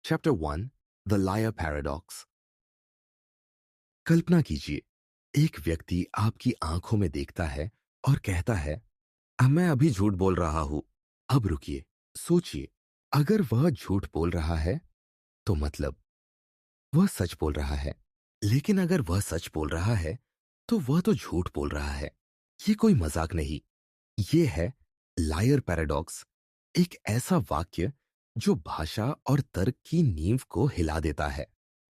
Chapter 1 the liar paradox. कल्पना कीजिए, एक व्यक्ति आपकी आंखों में देखता है और कहता है, अब मैं अभी झूठ बोल रहा हूं। अब रुकिए, सोचिए, अगर वह झूठ बोल रहा है तो मतलब वह सच बोल रहा है। लेकिन अगर वह सच बोल रहा है तो वह तो झूठ बोल रहा है। ये कोई मजाक नहीं, ये है लायर पैराडॉक्स। एक ऐसा वाक्य जो भाषा और तर्क की नींव को हिला देता है।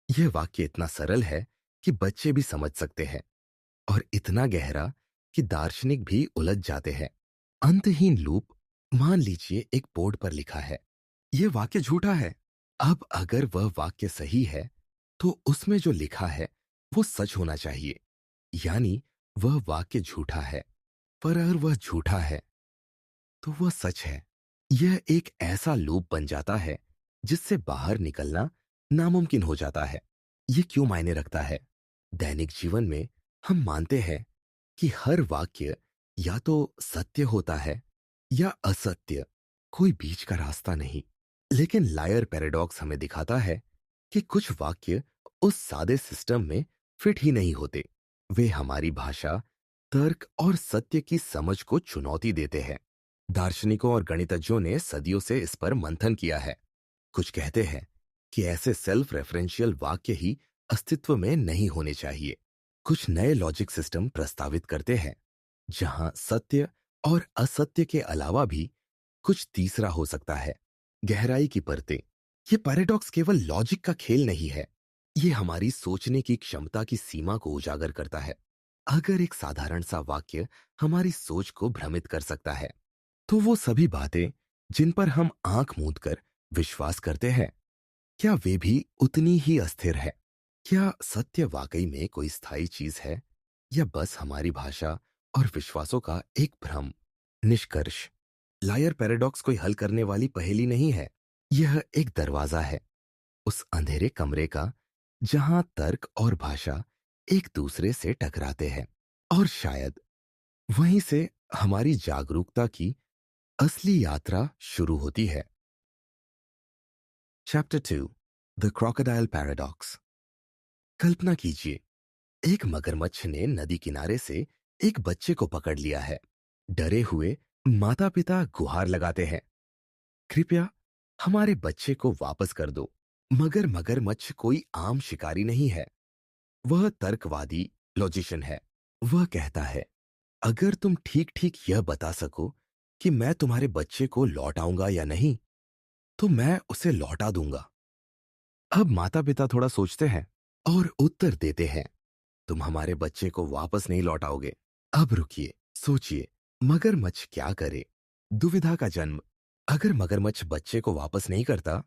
यह वाक्य इतना सरल है कि बच्चे भी समझ सकते हैं और इतना गहरा कि दार्शनिक भी उलझ जाते हैं। अंतहीन लूप। मान लीजिए एक बोर्ड पर लिखा है, यह वाक्य झूठा है। अब अगर वह वाक्य सही है तो उसमें जो लिखा है वो सच होना चाहिए, यानी वह वाक्य झूठा है। पर अगर वह झूठा है तो वह सच है। यह एक ऐसा लूप बन जाता है जिससे बाहर निकलना नामुमकिन हो जाता है। यह क्यों मायने रखता है? दैनिक जीवन में हम मानते हैं कि हर वाक्य या तो सत्य होता है या असत्य, कोई बीच का रास्ता नहीं। लेकिन लायर पैराडॉक्स हमें दिखाता है कि कुछ वाक्य उस सादे सिस्टम में फिट ही नहीं होते। वे हमारी भाषा, तर्क और सत्य की समझ को चुनौती देते हैं। दार्शनिकों और गणितज्ञों ने सदियों से इस पर मंथन किया है। कुछ कहते हैं कि ऐसे सेल्फ रेफरेंशियल वाक्य ही अस्तित्व में नहीं होने चाहिए। कुछ नए लॉजिक सिस्टम प्रस्तावित करते हैं जहां सत्य और असत्य के अलावा भी कुछ तीसरा हो सकता है। गहराई की परतें। ये पैराडॉक्स केवल लॉजिक का खेल नहीं है, ये हमारी सोचने की क्षमता की सीमा को उजागर करता है। अगर एक साधारण सा वाक्य हमारी सोच को भ्रमित कर सकता है, तो वो सभी बातें जिन पर हम आंख मूंद कर विश्वास करते हैं, क्या वे भी उतनी ही अस्थिर है? क्या सत्य वाकई में कोई स्थायी चीज है या बस हमारी भाषा और विश्वासों का एक भ्रम? निष्कर्ष, लायर पैराडॉक्स कोई हल करने वाली पहेली नहीं है। यह एक दरवाजा है उस अंधेरे कमरे का जहां तर्क और भाषा एक दूसरे से टकराते हैं, और शायद वहीं से हमारी जागरूकता की असली यात्रा शुरू होती है। Chapter 2 the crocodile paradox. कल्पना कीजिए, एक मगरमच्छ ने नदी किनारे से एक बच्चे को पकड़ लिया है। डरे हुए माता पिता गुहार लगाते हैं, कृपया हमारे बच्चे को वापस कर दो। मगर मगरमच्छ कोई आम शिकारी नहीं है, वह तर्कवादी लॉजिशियन है। वह कहता है, अगर तुम ठीक ठीक यह बता सको कि मैं तुम्हारे बच्चे को लौटाऊंगा या नहीं, तो मैं उसे लौटा दूंगा। अब माता पिता थोड़ा सोचते हैं और उत्तर देते हैं, तुम हमारे बच्चे को वापस नहीं लौटाओगे। अब रुकिए, सोचिए, मगरमच्छ क्या करे? दुविधा का जन्म। अगर मगरमच्छ बच्चे को वापस नहीं करता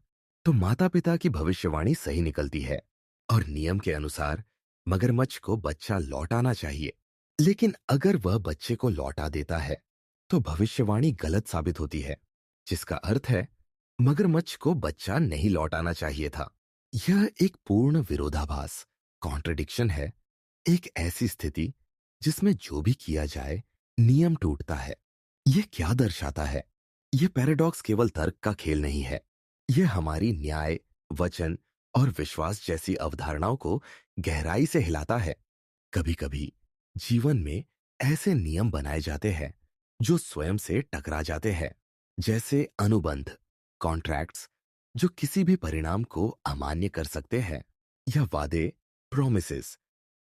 तो माता पिता की भविष्यवाणी सही निकलती है और नियम के अनुसार मगरमच्छ को बच्चा लौटाना चाहिए। लेकिन अगर वह बच्चे को लौटा देता है तो भविष्यवाणी गलत साबित होती है, जिसका अर्थ है मगरमच्छ को बच्चा नहीं लौटाना चाहिए था। यह एक पूर्ण विरोधाभास, कॉन्ट्रडिक्शन है। एक ऐसी स्थिति जिसमें जो भी किया जाए नियम टूटता है। यह क्या दर्शाता है? यह पैराडॉक्स केवल तर्क का खेल नहीं है, यह हमारी न्याय, वचन और विश्वास जैसी अवधारणाओं को गहराई से हिलाता है। कभी कभी जीवन में ऐसे नियम बनाए जाते हैं जो स्वयं से टकरा जाते हैं, जैसे अनुबंध, कॉन्ट्रैक्ट्स, जो किसी भी परिणाम को अमान्य कर सकते हैं, या वादे, प्रोमिसेस,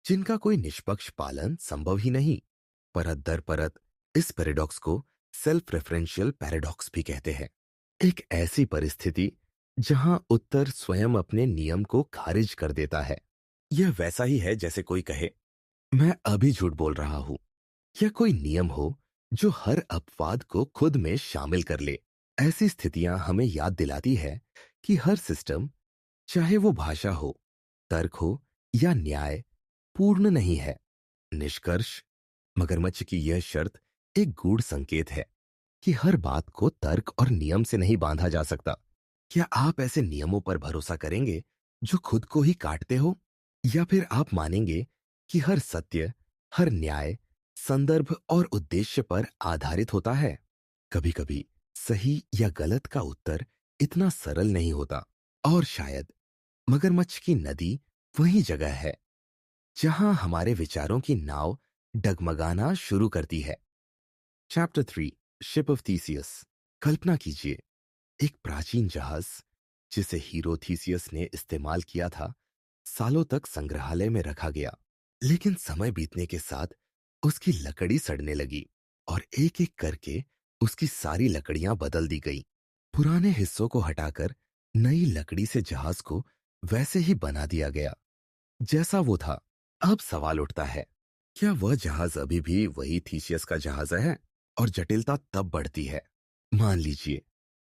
जिनका कोई निष्पक्ष पालन संभव ही नहीं। परत दर परत इस पैराडॉक्स को सेल्फ रेफरेंशियल पैराडॉक्स भी कहते हैं। एक ऐसी परिस्थिति जहां उत्तर स्वयं अपने नियम को खारिज कर देता है। यह वैसा ही है जैसे कोई कहे, मैं अभी झूठ बोल रहा हूं। यह कोई नियम हो जो हर अपवाद को खुद में शामिल कर ले। ऐसी स्थितियां हमें याद दिलाती है कि हर सिस्टम, चाहे वो भाषा हो, तर्क हो या न्याय, पूर्ण नहीं है। निष्कर्ष, मगरमच्छ की यह शर्त एक गूढ़ संकेत है कि हर बात को तर्क और नियम से नहीं बांधा जा सकता। क्या आप ऐसे नियमों पर भरोसा करेंगे जो खुद को ही काटते हो, या फिर आप मानेंगे कि हर सत्य, हर न्याय संदर्भ और उद्देश्य पर आधारित होता है? कभी कभी सही या गलत का उत्तर इतना सरल नहीं होता, और शायद मगरमच्छ की नदी वही जगह है जहां हमारे विचारों की नाव डगमगाना शुरू करती है। Chapter 3, ship of Theseus. कल्पना कीजिए, एक प्राचीन जहाज जिसे हीरो थीसियस ने इस्तेमाल किया था, सालों तक संग्रहालय में रखा गया। लेकिन समय बीतने के साथ उसकी लकड़ी सड़ने लगी और एक एक करके उसकी सारी लकड़ियां बदल दी गई। पुराने हिस्सों को हटाकर नई लकड़ी से जहाज को वैसे ही बना दिया गया जैसा वो था। अब सवाल उठता है, क्या वह जहाज अभी भी वही थीसियस का जहाज है? और जटिलता तब बढ़ती है। मान लीजिए,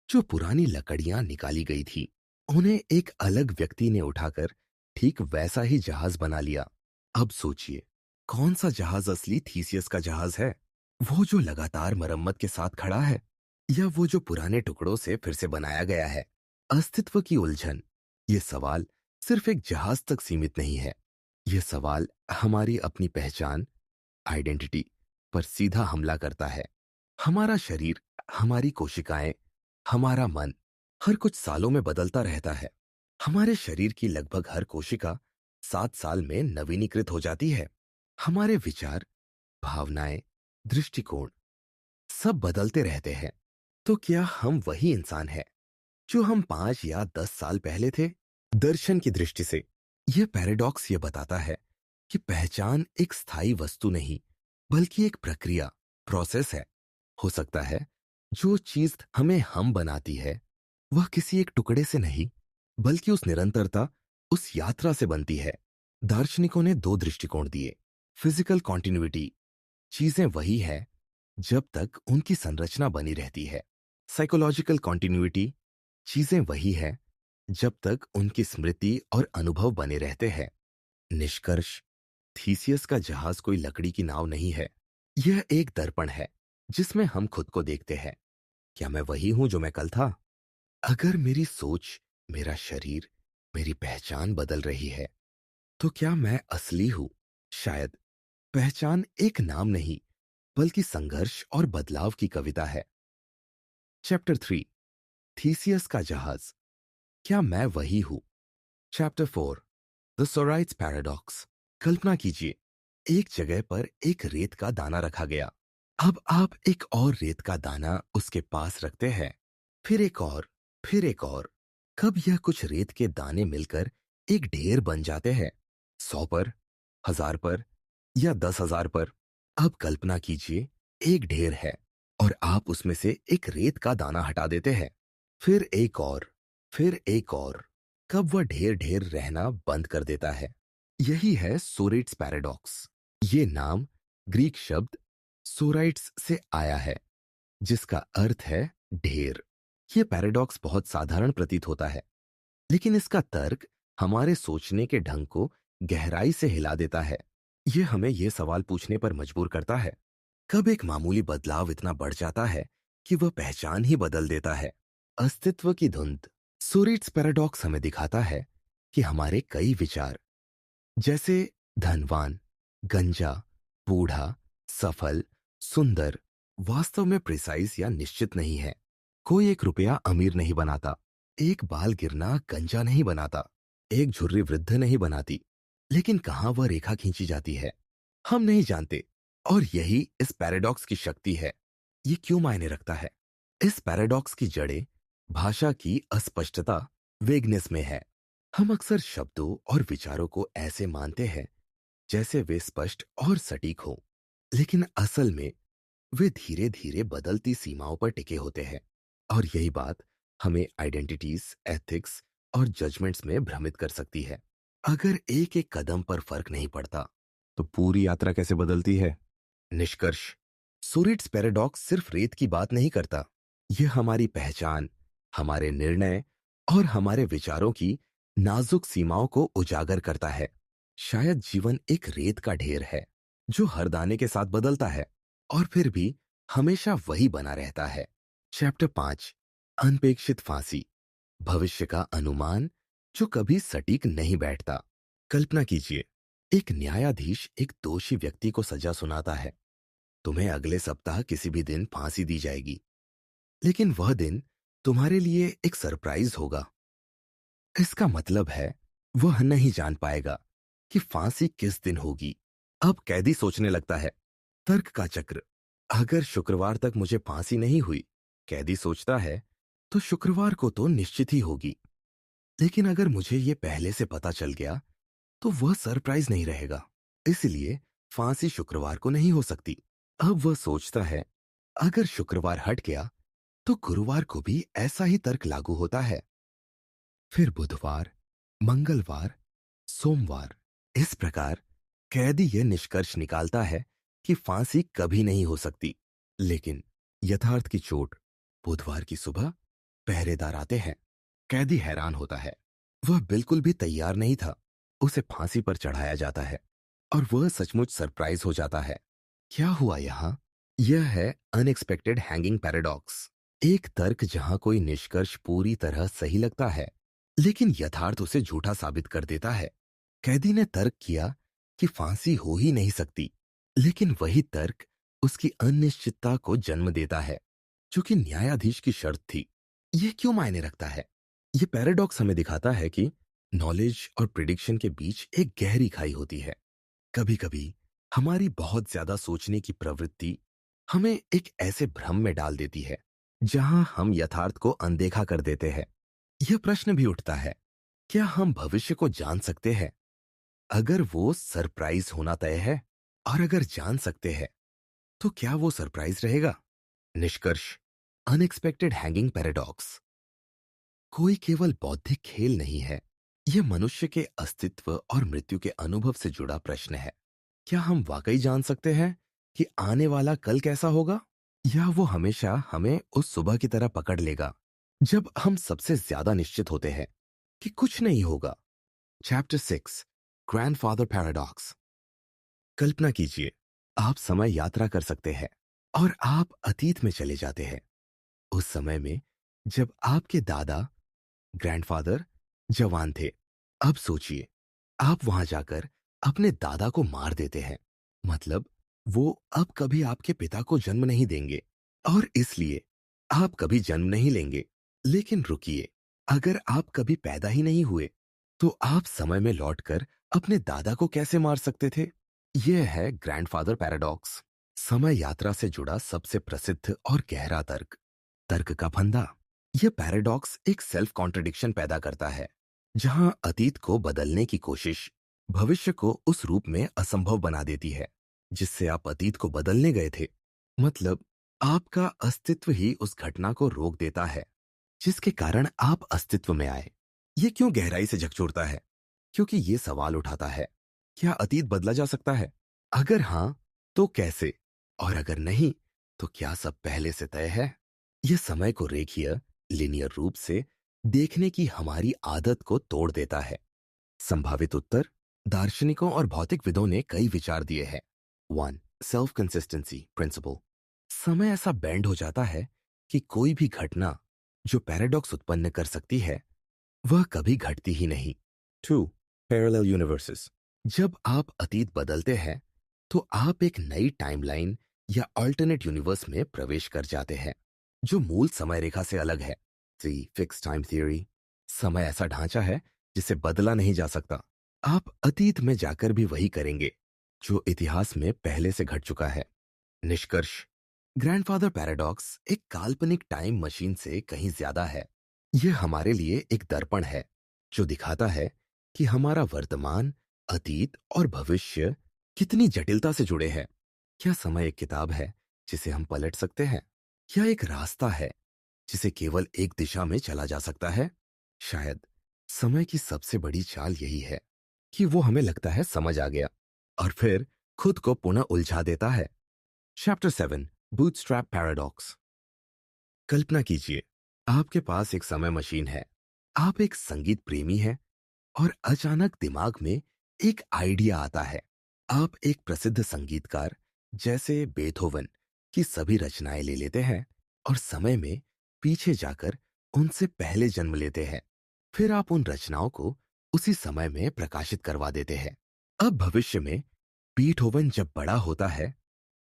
जो पुरानी लकड़ियां निकाली गई थी, उन्हें एक अलग व्यक्ति ने उठाकर ठीक वैसा ही जहाज बना लिया। अब सोचिए, कौन सा जहाज असली थीसियस का जहाज है? वो जो लगातार मरम्मत के साथ खड़ा है, या वो जो पुराने टुकड़ों से फिर से बनाया गया है? अस्तित्व की उलझन। ये सवाल सिर्फ एक जहाज तक सीमित नहीं है। ये सवाल हमारी अपनी पहचान, आइडेंटिटी पर सीधा हमला करता है। हमारा शरीर, हमारी कोशिकाएं, हमारा मन हर कुछ सालों में बदलता रहता है। हमारे शरीर की लगभग हर कोशिका 7 साल में नवीनीकृत हो जाती है। हमारे विचार, भावनाएं, दृष्टिकोण सब बदलते रहते हैं। तो क्या हम वही इंसान हैं जो हम 5 या 10 साल पहले थे? दर्शन की दृष्टि से यह पैराडॉक्स ये बताता है कि पहचान एक स्थायी वस्तु नहीं, बल्कि एक प्रक्रिया, प्रोसेस है। हो सकता है जो चीज हमें हम बनाती है वह किसी एक टुकड़े से नहीं, बल्कि उस निरंतरता, उस यात्रा से बनती है। दार्शनिकों ने 2 दृष्टिकोण दिए। फिजिकल कॉन्टिन्यूटी, चीजें वही है जब तक उनकी संरचना बनी रहती है। साइकोलॉजिकल कॉन्टिन्यूटी, चीजें वही है जब तक उनकी स्मृति और अनुभव बने रहते हैं। निष्कर्ष, थीसियस का जहाज कोई लकड़ी की नाव नहीं है। यह एक दर्पण है जिसमें हम खुद को देखते हैं। क्या मैं वही हूं जो मैं कल था? अगर मेरी सोच, मेरा शरीर, मेरी पहचान बदल रही है, तो क्या मैं असली हूं? शायद पहचान एक नाम नहीं, बल्कि संघर्ष और बदलाव की कविता है। चैप्टर 3, थीसियस का जहाज। क्या मैं वही हूं? Chapter 4, the sorites paradox. कल्पना कीजिए, एक जगह पर एक रेत का दाना रखा गया। अब आप एक और रेत का दाना उसके पास रखते हैं, फिर एक और, फिर एक और। कब यह कुछ रेत के दाने मिलकर एक ढेर बन जाते हैं? 100 पर, 1000 पर, या 10,000 पर? अब कल्पना कीजिए, एक ढेर है और आप उसमें से एक रेत का दाना हटा देते हैं। फिर एक और, फिर एक और। कब वह ढेर ढेर रहना बंद कर देता है? यही है सोरेट्स पैराडॉक्स। ये नाम ग्रीक शब्द सोराइट्स से आया है, जिसका अर्थ है ढेर। ये पैराडॉक्स बहुत साधारण प्रतीत होता है, लेकिन इसका तर्क हमारे सोचने के ढंग को गहराई से हिला देता है। यह हमें यह सवाल पूछने पर मजबूर करता है, कब एक मामूली बदलाव इतना बढ़ जाता है कि वह पहचान ही बदल देता है? अस्तित्व की धुंध। सोरेट्स पैराडॉक्स हमें दिखाता है कि हमारे कई विचार, जैसे धनवान, गंजा, बूढ़ा, सफल, सुंदर, वास्तव में प्रिसाइज या निश्चित नहीं है। कोई एक रुपया अमीर नहीं बनाता, एक बाल गिरना गंजा नहीं बनाता, एक झुर्री वृद्ध नहीं बनाती। लेकिन कहां वह रेखा खींची जाती है, हम नहीं जानते। और यही इस पैराडॉक्स की शक्ति है। ये क्यों मायने रखता है? इस पैराडॉक्स की जड़ें भाषा की अस्पष्टता, वेगनेस में है। हम अक्सर शब्दों और विचारों को ऐसे मानते हैं जैसे वे स्पष्ट और सटीक हों, लेकिन असल में वे धीरे धीरे बदलती सीमाओं पर टिके होते हैं। और यही बात हमें आइडेंटिटीज, एथिक्स और जजमेंट्स में भ्रमित कर सकती है। अगर एक एक कदम पर फर्क नहीं पड़ता, तो पूरी यात्रा कैसे बदलती है? निष्कर्ष, सोरेट्स पैराडॉक्स सिर्फ रेत की बात नहीं करता। यह हमारी पहचान, हमारे निर्णय और हमारे विचारों की नाजुक सीमाओं को उजागर करता है। शायद जीवन एक रेत का ढेर है जो हर दाने के साथ बदलता है और फिर भी हमेशा वही बना रहता है। चैप्टर 5, अनपेक्षित फांसी। भविष्य का अनुमान जो कभी सटीक नहीं बैठता। कल्पना कीजिए, एक न्यायाधीश एक दोषी व्यक्ति को सजा सुनाता है। तुम्हें अगले सप्ताह किसी भी दिन फांसी दी जाएगी, लेकिन वह दिन तुम्हारे लिए एक सरप्राइज होगा। इसका मतलब है वह नहीं जान पाएगा कि फांसी किस दिन होगी। अब कैदी सोचने लगता है, तर्क का चक्र। अगर शुक्रवार तक मुझे फांसी नहीं हुई, कैदी सोचता है, तो शुक्रवार को तो निश्चित ही होगी। लेकिन अगर मुझे ये पहले से पता चल गया तो वह सरप्राइज नहीं रहेगा। इसलिए फांसी शुक्रवार को नहीं हो सकती। अब वह सोचता है, अगर शुक्रवार हट गया तो गुरुवार को भी ऐसा ही तर्क लागू होता है। फिर बुधवार, मंगलवार, सोमवार। इस प्रकार कैदी यह निष्कर्ष निकालता है कि फांसी कभी नहीं हो सकती। लेकिन यथार्थ की चोट। बुधवार की सुबह पहरेदार आते हैं। कैदी हैरान होता है। वह बिल्कुल भी तैयार नहीं था। उसे फांसी पर चढ़ाया जाता है और वह सचमुच सरप्राइज हो जाता है। क्या हुआ यहां? यह है अनएक्सपेक्टेड हैंगिंग पैराडॉक्स। एक तर्क जहां कोई निष्कर्ष पूरी तरह सही लगता है, लेकिन यथार्थ उसे झूठा साबित कर देता है। कैदी ने तर्क किया कि फांसी हो ही नहीं सकती, लेकिन वही तर्क उसकी अनिश्चितता को जन्म देता है, जो कि न्यायाधीश की शर्त थी। यह क्यों मायने रखता है? यह पैराडॉक्स हमें दिखाता है कि नॉलेज और प्रिडिक्शन के बीच एक गहरी खाई होती है। कभी कभी हमारी बहुत ज्यादा सोचने की प्रवृत्ति हमें एक ऐसे भ्रम में डाल देती है जहां हम यथार्थ को अनदेखा कर देते हैं। यह प्रश्न भी उठता है, क्या हम भविष्य को जान सकते हैं अगर वो सरप्राइज होना तय है? और अगर जान सकते हैं तो क्या वो सरप्राइज रहेगा? निष्कर्ष, अनएक्सपेक्टेड हैंगिंग पैराडॉक्स कोई केवल बौद्धिक खेल नहीं है। यह मनुष्य के अस्तित्व और मृत्यु के अनुभव से जुड़ा प्रश्न है। क्या हम वाकई जान सकते हैं कि आने वाला कल कैसा होगा, या वो हमेशा हमें उस सुबह की तरह पकड़ लेगा जब हम सबसे ज्यादा निश्चित होते हैं कि कुछ नहीं होगा? Chapter 6, grandfather paradox. कल्पना कीजिए, आप समय यात्रा कर सकते हैं और आप अतीत में चले जाते हैं, उस समय में जब आपके दादा, ग्रैंडफादर, जवान थे। अब सोचिए, आप वहां जाकर अपने दादा को मार देते हैं। मतलब वो अब कभी आपके पिता को जन्म नहीं देंगे और इसलिए आप कभी जन्म नहीं लेंगे। लेकिन रुकिए, अगर आप कभी पैदा ही नहीं हुए तो आप समय में लौटकर अपने दादा को कैसे मार सकते थे? यह है ग्रैंडफादर पैराडॉक्स, समय यात्रा से जुड़ा सबसे प्रसिद्ध और गहरा तर्क। तर्क का फंदा। यह पैराडॉक्स एक सेल्फ कॉन्ट्रडिक्शन पैदा करता है, जहां अतीत को बदलने की कोशिश भविष्य को उस रूप में असंभव बना देती है जिससे आप अतीत को बदलने गए थे। मतलब आपका अस्तित्व ही उस घटना को रोक देता है जिसके कारण आप अस्तित्व में आए। ये क्यों गहराई से झकझोरता है? क्योंकि ये सवाल उठाता है, क्या अतीत बदला जा सकता है? अगर हां, तो कैसे? और अगर नहीं, तो क्या सब पहले से तय है? यह समय को रेखीय, लिनियर रूप से देखने की हमारी आदत को तोड़ देता है। संभावित उत्तर। दार्शनिकों और भौतिकविदों ने कई विचार दिए हैं। 1. Self consistency principle. समय ऐसा बैंड हो जाता है कि कोई भी घटना जो पैराडॉक्स उत्पन्न कर सकती है वह कभी घटती ही नहीं। 2. Parallel universes. जब आप अतीत बदलते हैं तो आप एक नई टाइमलाइन या अल्टरनेट यूनिवर्स में प्रवेश कर जाते हैं जो मूल समय रेखा से अलग है। 3. Fix time theory. समय ऐसा ढांचा है जिसे बदला नहीं जा सकता। आप अतीत में जाकर भी वही करेंगे जो इतिहास में पहले से घट चुका है। निष्कर्ष, ग्रैंडफादर पैराडॉक्स एक काल्पनिक टाइम मशीन से कहीं ज्यादा है। यह हमारे लिए एक दर्पण है जो दिखाता है कि हमारा वर्तमान, अतीत और भविष्य कितनी जटिलता से जुड़े हैं। क्या समय एक किताब है जिसे हम पलट सकते हैं, या एक रास्ता है जिसे केवल एक दिशा में चला जा सकता है? शायद समय की सबसे बड़ी चाल यही है कि वो हमें लगता है समझ आ गया और फिर खुद को पुनः उलझा देता है। Chapter 7, bootstrap paradox. कल्पना कीजिए, आपके पास एक समय मशीन है। आप एक संगीत प्रेमी हैं और अचानक दिमाग में एक आइडिया आता है। आप एक प्रसिद्ध संगीतकार जैसे बेथोवन की सभी रचनाएं ले लेते हैं और समय में पीछे जाकर उनसे पहले जन्म लेते हैं। फिर आप उन रचनाओं को उसी समय में प्रकाशित करवा देते हैं। अब भविष्य में बीथोवन जब बड़ा होता है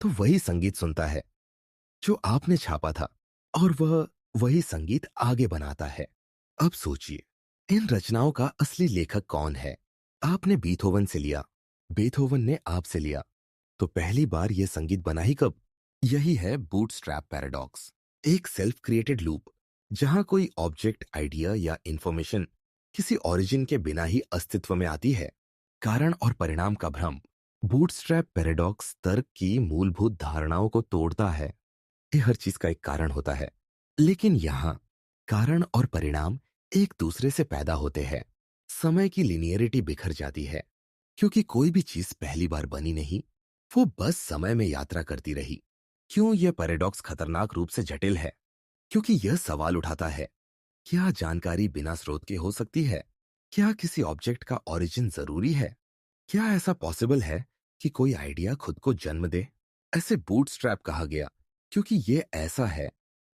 तो वही संगीत सुनता है जो आपने छापा था और वह वही संगीत आगे बनाता है। अब सोचिए, इन रचनाओं का असली लेखक कौन है? आपने बीथोवन से लिया, बीथोवन ने आपसे लिया, तो पहली बार यह संगीत बना ही कब? यही है बूटस्ट्रैप पैराडॉक्स। एक सेल्फ क्रिएटेड लूप, जहां कोई ऑब्जेक्ट, आइडिया या इंफॉर्मेशन किसी ओरिजिन के बिना ही अस्तित्व में आती है। कारण और परिणाम का भ्रम। बूटस्ट्रैप पैराडॉक्स तर्क की मूलभूत धारणाओं को तोड़ता है। ये हर चीज का एक कारण होता है, लेकिन यहां कारण और परिणाम एक दूसरे से पैदा होते हैं। समय की लिनियरिटी बिखर जाती है, क्योंकि कोई भी चीज पहली बार बनी नहीं, वो बस समय में यात्रा करती रही। क्यों यह पैराडॉक्स खतरनाक रूप से जटिल है? क्योंकि यह सवाल उठाता है, क्या जानकारी बिना स्रोत के हो सकती है? क्या किसी ऑब्जेक्ट का ओरिजिन जरूरी है? क्या ऐसा पॉसिबल है कि कोई आइडिया खुद को जन्म दे? ऐसे बूटस्ट्रैप कहा गया क्योंकि ये ऐसा है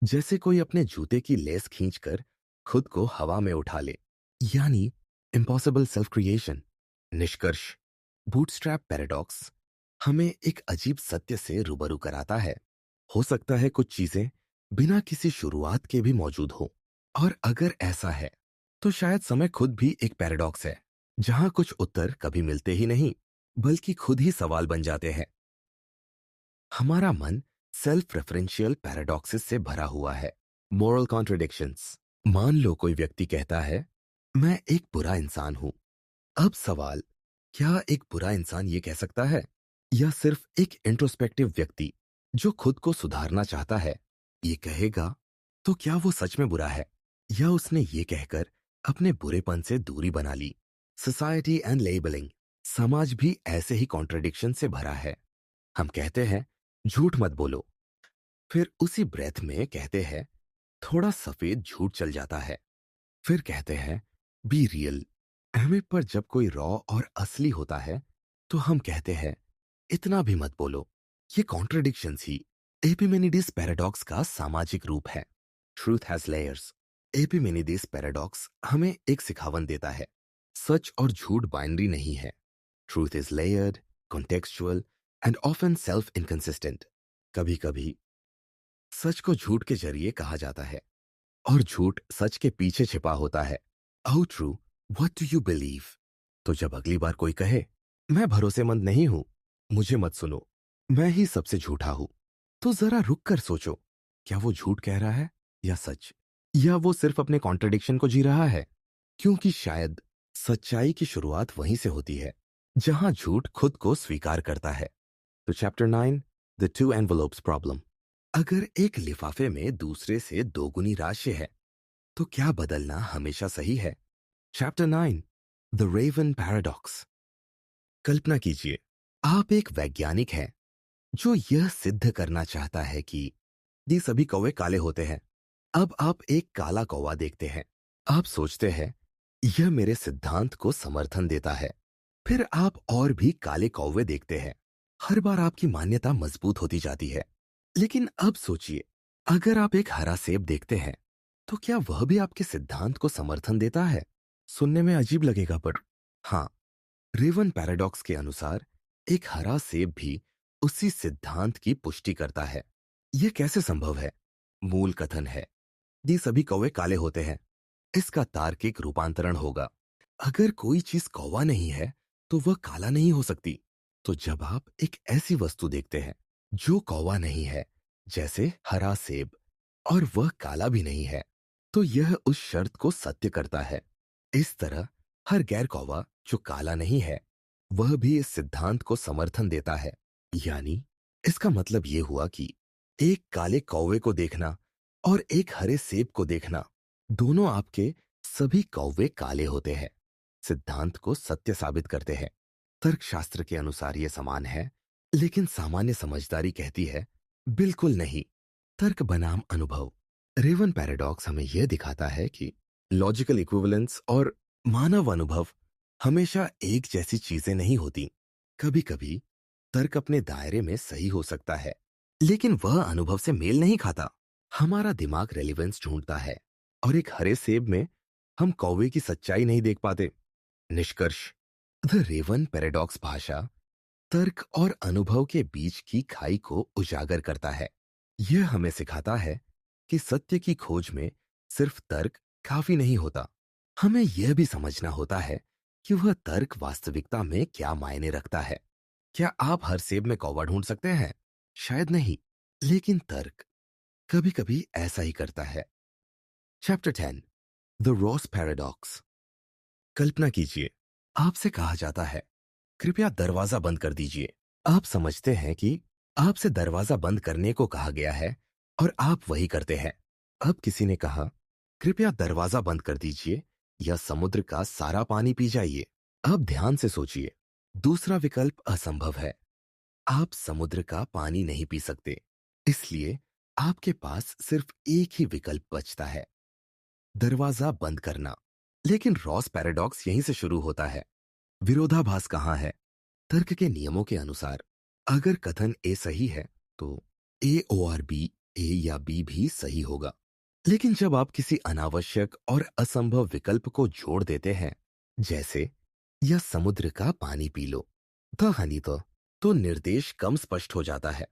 जैसे कोई अपने जूते की लेस खींचकर खुद को हवा में उठा ले, यानी इम्पॉसिबल सेल्फ क्रिएशन। निष्कर्ष, बूटस्ट्रैप पैराडॉक्स हमें एक अजीब सत्य से रूबरू कराता है। हो सकता है कुछ चीजें बिना किसी शुरुआत के भी मौजूद हो, और अगर ऐसा है तो शायद समय खुद भी एक पैराडॉक्स है, जहां कुछ उत्तर कभी मिलते ही नहीं, बल्कि खुद ही सवाल बन जाते हैं। हमारा मन सेल्फ रेफरेंशियल पैराडॉक्सिस से भरा हुआ है। Moral contradictions. मान लो कोई व्यक्ति कहता है, मैं एक बुरा इंसान हूं। अब सवाल, क्या एक बुरा इंसान ये कह सकता है, या सिर्फ एक इंट्रोस्पेक्टिव व्यक्ति जो खुद को सुधारना चाहता है ये कहेगा? तो क्या वो सच में बुरा है, या उसने ये कहकर अपने बुरेपन से दूरी बना ली? Society and labelling. समाज भी ऐसे ही कॉन्ट्रडिक्शन से भरा है। हम कहते हैं झूठ मत बोलो, फिर उसी ब्रेथ में कहते हैं थोड़ा सफेद झूठ चल जाता है। फिर कहते हैं बी रियल। हमें पर जब कोई रॉ और असली होता है तो हम कहते हैं इतना भी मत बोलो। ये कॉन्ट्रडिक्शंस ही एपिमेनिडिस पैराडॉक्स का सामाजिक रूप है। Truth has layers. Epimenides paradox हमें एक सिखावन देता है, सच और झूठ बाइनरी नहीं है। Truth is layered, contextual and often self inconsistent. कभी कभी सच को झूठ के जरिए कहा जाता है, और झूठ सच के पीछे छिपा होता है। How true, what do you believe? तो जब अगली बार कोई कहे मैं भरोसेमंद नहीं हूं, मुझे मत सुनो, मैं ही सबसे झूठा हूं, तो जरा रुक कर सोचो, क्या वो झूठ कह रहा है या सच? या वो सिर्फ अपने कॉन्ट्रडिक्शन को जी रहा है? क्योंकि शायद सच्चाई की शुरुआत वहीं से होती है जहां झूठ खुद को स्वीकार करता है। तो chapter 9, the two envelopes problem. अगर एक लिफाफे में दूसरे से दोगुनी राशि है तो क्या बदलना हमेशा सही है? Chapter 9, the raven paradox. कल्पना कीजिए, आप एक वैज्ञानिक हैं जो यह सिद्ध करना चाहता है कि ये सभी कौवे काले होते हैं। अब आप एक काला कौवा देखते हैं। आप सोचते हैं यह मेरे सिद्धांत को समर्थन देता है। फिर आप और भी काले कौवे देखते हैं। हर बार आपकी मान्यता मजबूत होती जाती है। लेकिन अब सोचिए, अगर आप एक हरा सेब देखते हैं तो क्या वह भी आपके सिद्धांत को समर्थन देता है? सुनने में अजीब लगेगा, पर हाँ, रेवन पैराडॉक्स के अनुसार एक हरा सेब भी उसी सिद्धांत की पुष्टि करता है। यह कैसे संभव है? मूल कथन है, ये सभी कौवे काले होते हैं। इसका तार्किक रूपांतरण होगा, अगर कोई चीज कौवा नहीं है तो वह काला नहीं हो सकती। तो जब आप एक ऐसी वस्तु देखते हैं जो कौवा नहीं है, जैसे हरा सेब, और वह काला भी नहीं है, तो यह उस शर्त को सत्य करता है। इस तरह हर गैर कौवा जो काला नहीं है, वह भी इस सिद्धांत को समर्थन देता है। यानी इसका मतलब यह हुआ कि एक काले कौवे को देखना और एक हरे सेब को देखना, दोनों आपके सभी कौवे काले होते हैं, सिद्धांत को सत्य साबित करते हैं। तर्कशास्त्र के अनुसार यह समान है, लेकिन सामान्य समझदारी कहती है बिल्कुल नहीं। तर्क बनाम अनुभव। रेवन पैराडॉक्स हमें यह दिखाता है कि लॉजिकल इक्विवेलेंस और मानव अनुभव हमेशा एक जैसी चीजें नहीं होती। कभी कभी तर्क अपने दायरे में सही हो सकता है, लेकिन वह अनुभव से मेल नहीं खाता। हमारा दिमाग रेलिवेंस ढूंढता है, और एक हरे सेब में हम कौवे की सच्चाई नहीं देख पाते। निष्कर्ष, द रेवन पैराडॉक्स भाषा तर्क और अनुभव के बीच की खाई को उजागर करता है। यह हमें सिखाता है कि सत्य की खोज में सिर्फ तर्क काफी नहीं होता, हमें यह भी समझना होता है कि वह तर्क वास्तविकता में क्या मायने रखता है। क्या आप हर सेब में कौवा ढूंढ सकते हैं? शायद नहीं, लेकिन तर्क कभी कभी ऐसा ही करता है। Chapter 10, the Ross paradox. कल्पना कीजिए, आपसे कहा जाता है, कृपया दरवाजा बंद कर दीजिए। आप समझते हैं कि आपसे दरवाजा बंद करने को कहा गया है और आप वही करते हैं। अब किसी ने कहा, कृपया दरवाजा बंद कर दीजिए या समुद्र का सारा पानी पी जाइए। अब ध्यान से सोचिए, दूसरा विकल्प असंभव है। आप समुद्र का पानी नहीं पी सकते, इसलिए आपके पास सिर्फ एक ही विकल्प बचता है, दरवाजा बंद करना। लेकिन रॉस पैराडॉक्स यहीं से शुरू होता है। विरोधाभास कहाँ है? तर्क के नियमों के अनुसार अगर कथन ए सही है तो ए और बी, ए या बी भी सही होगा। लेकिन जब आप किसी अनावश्यक और असंभव विकल्प को जोड़ देते हैं, जैसे या समुद्र का पानी पी लो, द हनी तो निर्देश कम स्पष्ट हो जाता है।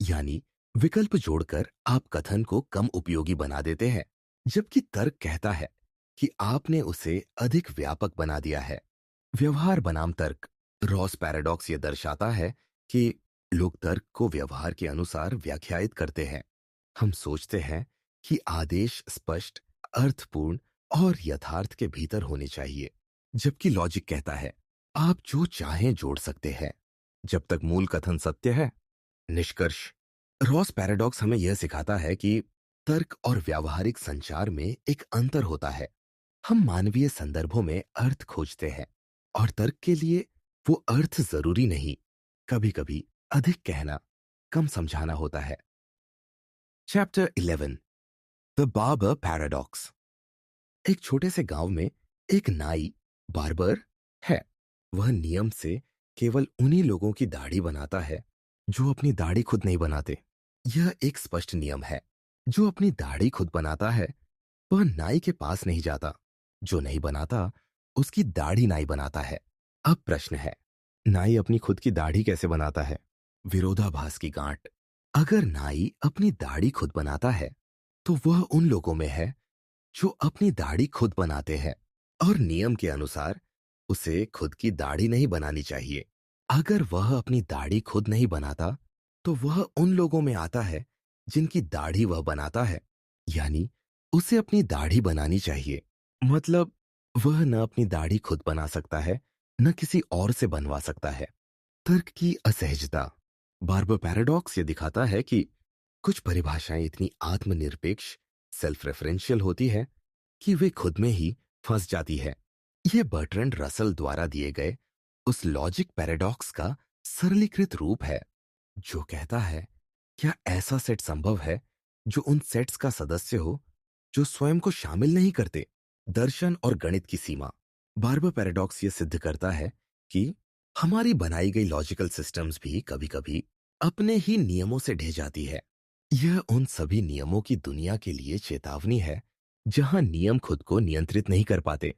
यानी विकल्प जोड़कर आप कथन को कम उपयोगी बना देते हैं, जबकि तर्क कहता है कि आपने उसे अधिक व्यापक बना दिया है। व्यवहार बनाम तर्क। रॉस पैराडॉक्स ये दर्शाता है कि लोग तर्क को व्यवहार के अनुसार व्याख्यायित करते हैं। हम सोचते हैं कि आदेश स्पष्ट, अर्थपूर्ण और यथार्थ के भीतर होने चाहिए, जबकि लॉजिक कहता है आप जो चाहें जोड़ सकते हैं, जब तक मूल कथन सत्य है। निष्कर्ष। रॉस पैराडॉक्स हमें यह सिखाता है कि तर्क और व्यावहारिक संचार में एक अंतर होता है। हम मानवीय संदर्भों में अर्थ खोजते हैं और तर्क के लिए वो अर्थ जरूरी नहीं, कभी कभी अधिक कहना कम समझाना होता है। Chapter 11, the barber paradox. एक छोटे से गांव में एक नाई, बार्बर है। वह नियम से केवल उन्हीं लोगों की दाढ़ी बनाता है जो अपनी दाढ़ी खुद नहीं बनाते। यह एक स्पष्ट नियम है। जो अपनी दाढ़ी खुद बनाता है वह नाई के पास नहीं जाता, जो नहीं बनाता उसकी दाढ़ी नाई बनाता है। अब प्रश्न है, नाई अपनी खुद की दाढ़ी कैसे बनाता है? विरोधाभास की गांठ। अगर नाई अपनी दाढ़ी खुद बनाता है तो वह उन लोगों में है जो अपनी दाढ़ी खुद बनाते हैं और नियम के अनुसार उसे खुद की दाढ़ी नहीं बनानी चाहिए। अगर वह अपनी दाढ़ी खुद नहीं बनाता तो वह उन लोगों में आता है जिनकी दाढ़ी वह बनाता है, यानी उसे अपनी दाढ़ी बनानी चाहिए। मतलब वह न अपनी दाढ़ी खुद बना सकता है, न किसी और से बनवा सकता है। तर्क की असहजता। बार्बर पैराडॉक्स ये दिखाता है कि कुछ परिभाषाएं इतनी आत्मनिरपेक्ष, सेल्फ रेफरेंशियल होती है कि वे खुद में ही फंस जाती है। यह बर्ट्रैंड रसल द्वारा दिए गए उस लॉजिक पैराडॉक्स का सरलीकृत रूप है जो कहता है, क्या ऐसा सेट संभव है जो उन सेट्स का सदस्य हो जो स्वयं को शामिल नहीं करते? दर्शन और गणित की सीमा। बार्बर पैराडॉक्स ये सिद्ध करता है कि हमारी बनाई गई लॉजिकल सिस्टम्स भी कभी-कभी अपने ही नियमों से ढह जाती है। यह उन सभी नियमों की दुनिया के लिए चेतावनी है जहां नियम खुद को नियंत्रित नहीं कर पाते।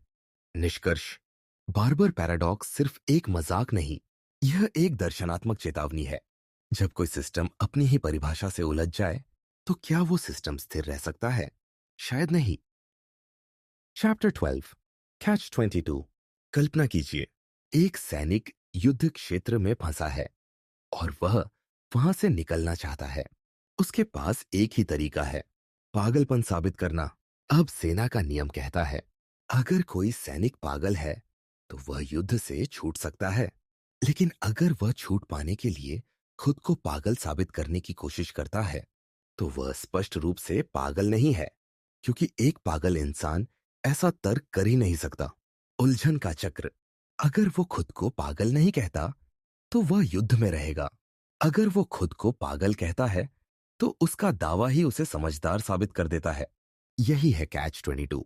निष्कर्ष। बार्बर पैराडॉक्स सिर्फ एक मजाक नहीं, यह एक दर्शनात्मक चेतावनी है। जब कोई सिस्टम अपनी ही परिभाषा से उलझ जाए तो क्या वो सिस्टम स्थिर रह सकता है? शायद नहीं। Chapter 12, catch 22। कल्पना कीजिए, एक सैनिक युद्ध क्षेत्र में फंसा है और वह वहां से निकलना चाहता है। उसके पास एक ही तरीका है, पागलपन साबित करना। अब सेना का नियम कहता है, अगर कोई सैनिक पागल है तो वह युद्ध से छूट सकता है। लेकिन अगर वह छूट पाने के लिए खुद को पागल साबित करने की कोशिश करता है तो वह स्पष्ट रूप से पागल नहीं है, क्योंकि एक पागल इंसान ऐसा तर्क कर ही नहीं सकता। उलझन का चक्र। अगर वो खुद को पागल नहीं कहता तो वह युद्ध में रहेगा। अगर वो खुद को पागल कहता है तो उसका दावा ही उसे समझदार साबित कर देता है। यही है कैच 22,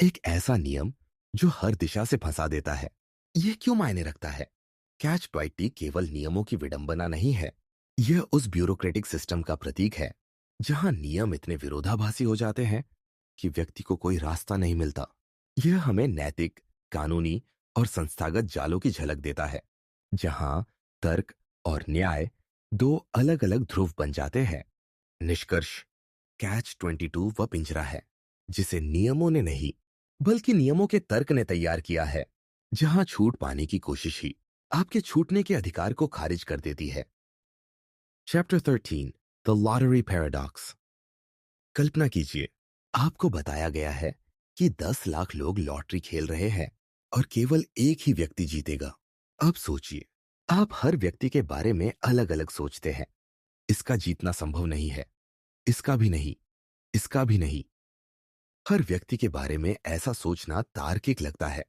एक ऐसा नियम जो हर दिशा से फंसा देता है। यह क्यों मायने रखता है? कैच 22 केवल नियमों की विडंबना नहीं है, यह उस ब्यूरोक्रेटिक सिस्टम का प्रतीक है जहां नियम इतने विरोधाभासी हो जाते हैं कि व्यक्ति को कोई रास्ता नहीं मिलता। यह हमें नैतिक, कानूनी और संस्थागत जालों की झलक देता है, जहां तर्क और न्याय दो अलग अलग ध्रुव बन जाते हैं। निष्कर्ष। कैच 22 वह पिंजरा है जिसे नियमों ने नहीं बल्कि नियमों के तर्क ने तैयार किया है, जहां छूट पाने की कोशिश ही आपके छूटने के अधिकार को खारिज कर देती है। Chapter 13, the lottery paradox. कल्पना कीजिए, आपको बताया गया है कि 10 लाख लोग लॉटरी खेल रहे हैं और केवल एक ही व्यक्ति जीतेगा। अब सोचिए, आप हर व्यक्ति के बारे में अलग अलग सोचते हैं। इसका जीतना संभव नहीं है, इसका भी नहीं, इसका भी नहीं। हर व्यक्ति के बारे में ऐसा सोचना तार्किक लगता है,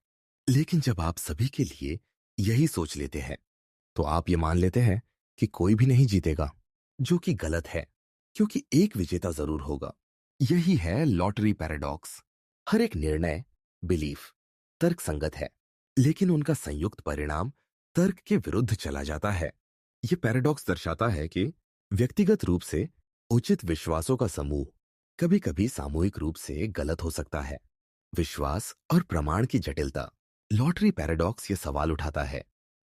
लेकिन जब आप सभी के लिए यही सोच लेते हैं, तो आप ये मान लेते हैं कि कोई भी नहीं जीतेगा, जो कि गलत है, क्योंकि एक विजेता जरूर होगा। यही है लॉटरी पैराडॉक्स। हर एक निर्णय, बिलीफ, तर्क संगत है, लेकिन उनका संयुक्त परिणाम तर्क के विरुद्ध चला जाता है। यह पैराडॉक्स दर्शाता है कि व्यक्तिगत रूप से उचित विश्वासों का समूह कभी कभी सामूहिक रूप से गलत हो सकता है। विश्वास और प्रमाण की जटिलता। लॉटरी पैराडॉक्स ये सवाल उठाता है,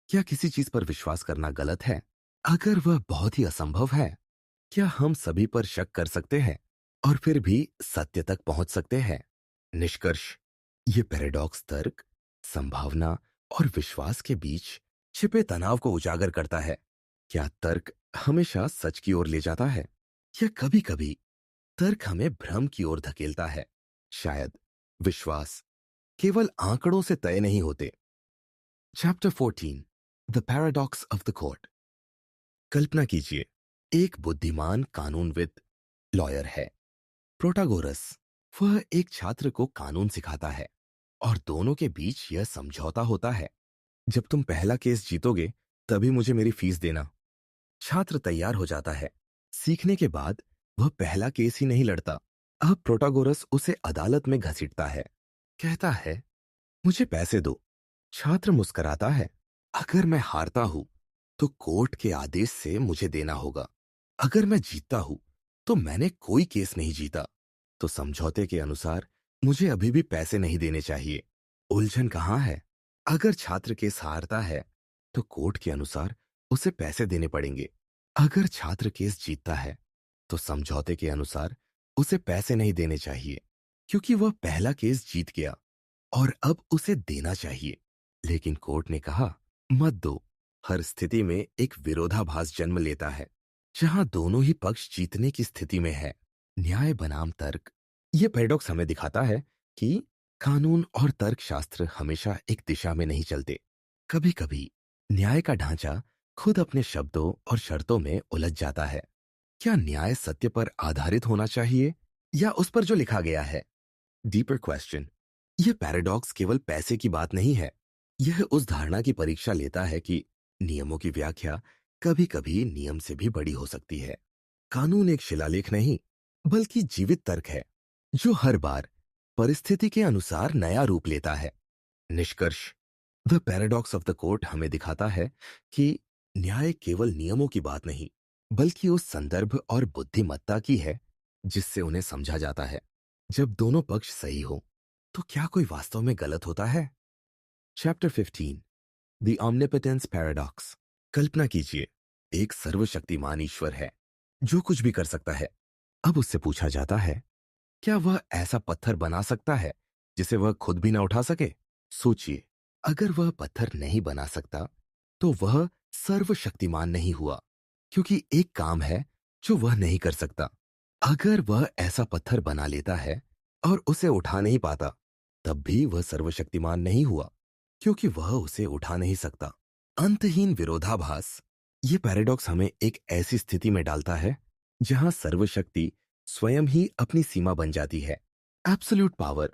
क्या किसी चीज पर विश्वास करना गलत है अगर वह बहुत ही असंभव है? क्या हम सभी पर शक कर सकते हैं और फिर भी सत्य तक पहुंच सकते हैं? निष्कर्ष, ये पैराडॉक्स तर्क, संभावना और विश्वास के बीच छिपे तनाव को उजागर करता है। क्या तर्क हमेशा सच की ओर ले जाता है, या कभी-कभी तर्क हमें भ्रम की ओर धकेलता है? शायद विश्वास केवल आंकड़ों से तय नहीं होते। Chapter 14, the paradox of the court. कल्पना कीजिए, एक बुद्धिमान कानूनविद लॉयर है, प्रोटागोरस। वह एक छात्र को कानून सिखाता है और दोनों के बीच यह समझौता होता है, जब तुम पहला केस जीतोगे तभी मुझे मेरी फीस देना। छात्र तैयार हो जाता है। सीखने के बाद वह पहला केस ही नहीं लड़ता। अब प्रोटागोरस उसे अदालत में घसीटता है, कहता है, मुझे पैसे दो। छात्र मुस्कुराता है, अगर मैं हारता हूं तो कोर्ट के आदेश से मुझे देना होगा। अगर मैं जीतता हूं तो मैंने कोई केस नहीं जीता, तो समझौते के अनुसार मुझे अभी भी पैसे नहीं देने चाहिए। उलझन कहां है? अगर छात्र केस हारता है तो कोर्ट के अनुसार उसे पैसे देने पड़ेंगे। अगर छात्र केस जीतता है तो समझौते के अनुसार उसे पैसे नहीं देने चाहिए, क्योंकि वह पहला केस जीत गया और अब उसे देना चाहिए। लेकिन कोर्ट ने कहा, मत दो। हर स्थिति में एक विरोधाभास जन्म लेता है, जहां दोनों ही पक्ष जीतने की स्थिति में है। न्याय बनाम तर्क। यह पैराडॉक्स हमें दिखाता है कि कानून और तर्क शास्त्र हमेशा एक दिशा में नहीं चलते। कभी कभी न्याय का ढांचा खुद अपने शब्दों और शर्तों में उलझ जाता है। क्या न्याय सत्य पर आधारित होना चाहिए या उस पर जो लिखा गया है? Deeper question. यह पैराडॉक्स केवल पैसे की बात नहीं है। यह उस धारणा की परीक्षा लेता है कि नियमों की व्याख्या कभी कभी नियम से भी बड़ी हो सकती है। कानून एक शिलालेख नहीं, बल्कि जीवित तर्क है, जो हर बार परिस्थिति के अनुसार नया रूप लेता है। निष्कर्ष, the paradox of the court हमें दिखाता है कि न्याय केवल नियमों की बात नहीं, बल्कि उस संदर्भ और बुद्धिमत्ता की है जिससे उन्हें समझा जाता है। जब दोनों पक्ष सही हो, तो क्या कोई वास्तव में गलत होता है? Chapter 15, the omnipotence paradox. कल्पना कीजिए, एक सर्वशक्तिमान ईश्वर है जो कुछ भी कर सकता है। अब उससे पूछा जाता है, क्या वह ऐसा पत्थर बना सकता है जिसे वह खुद भी ना उठा सके? सोचिए, अगर वह पत्थर नहीं बना सकता तो वह सर्वशक्तिमान नहीं हुआ, क्योंकि एक काम है जो वह नहीं कर सकता। अगर वह ऐसा पत्थर बना लेता है और उसे उठा नहीं पाता, तब भी वह सर्वशक्तिमान नहीं हुआ, क्योंकि वह उसे उठा नहीं सकता। अंतहीन विरोधाभास। ये पैराडॉक्स हमें एक ऐसी स्थिति में डालता है जहां सर्वशक्ति स्वयं ही अपनी सीमा बन जाती है। एब्सोल्यूट पावर,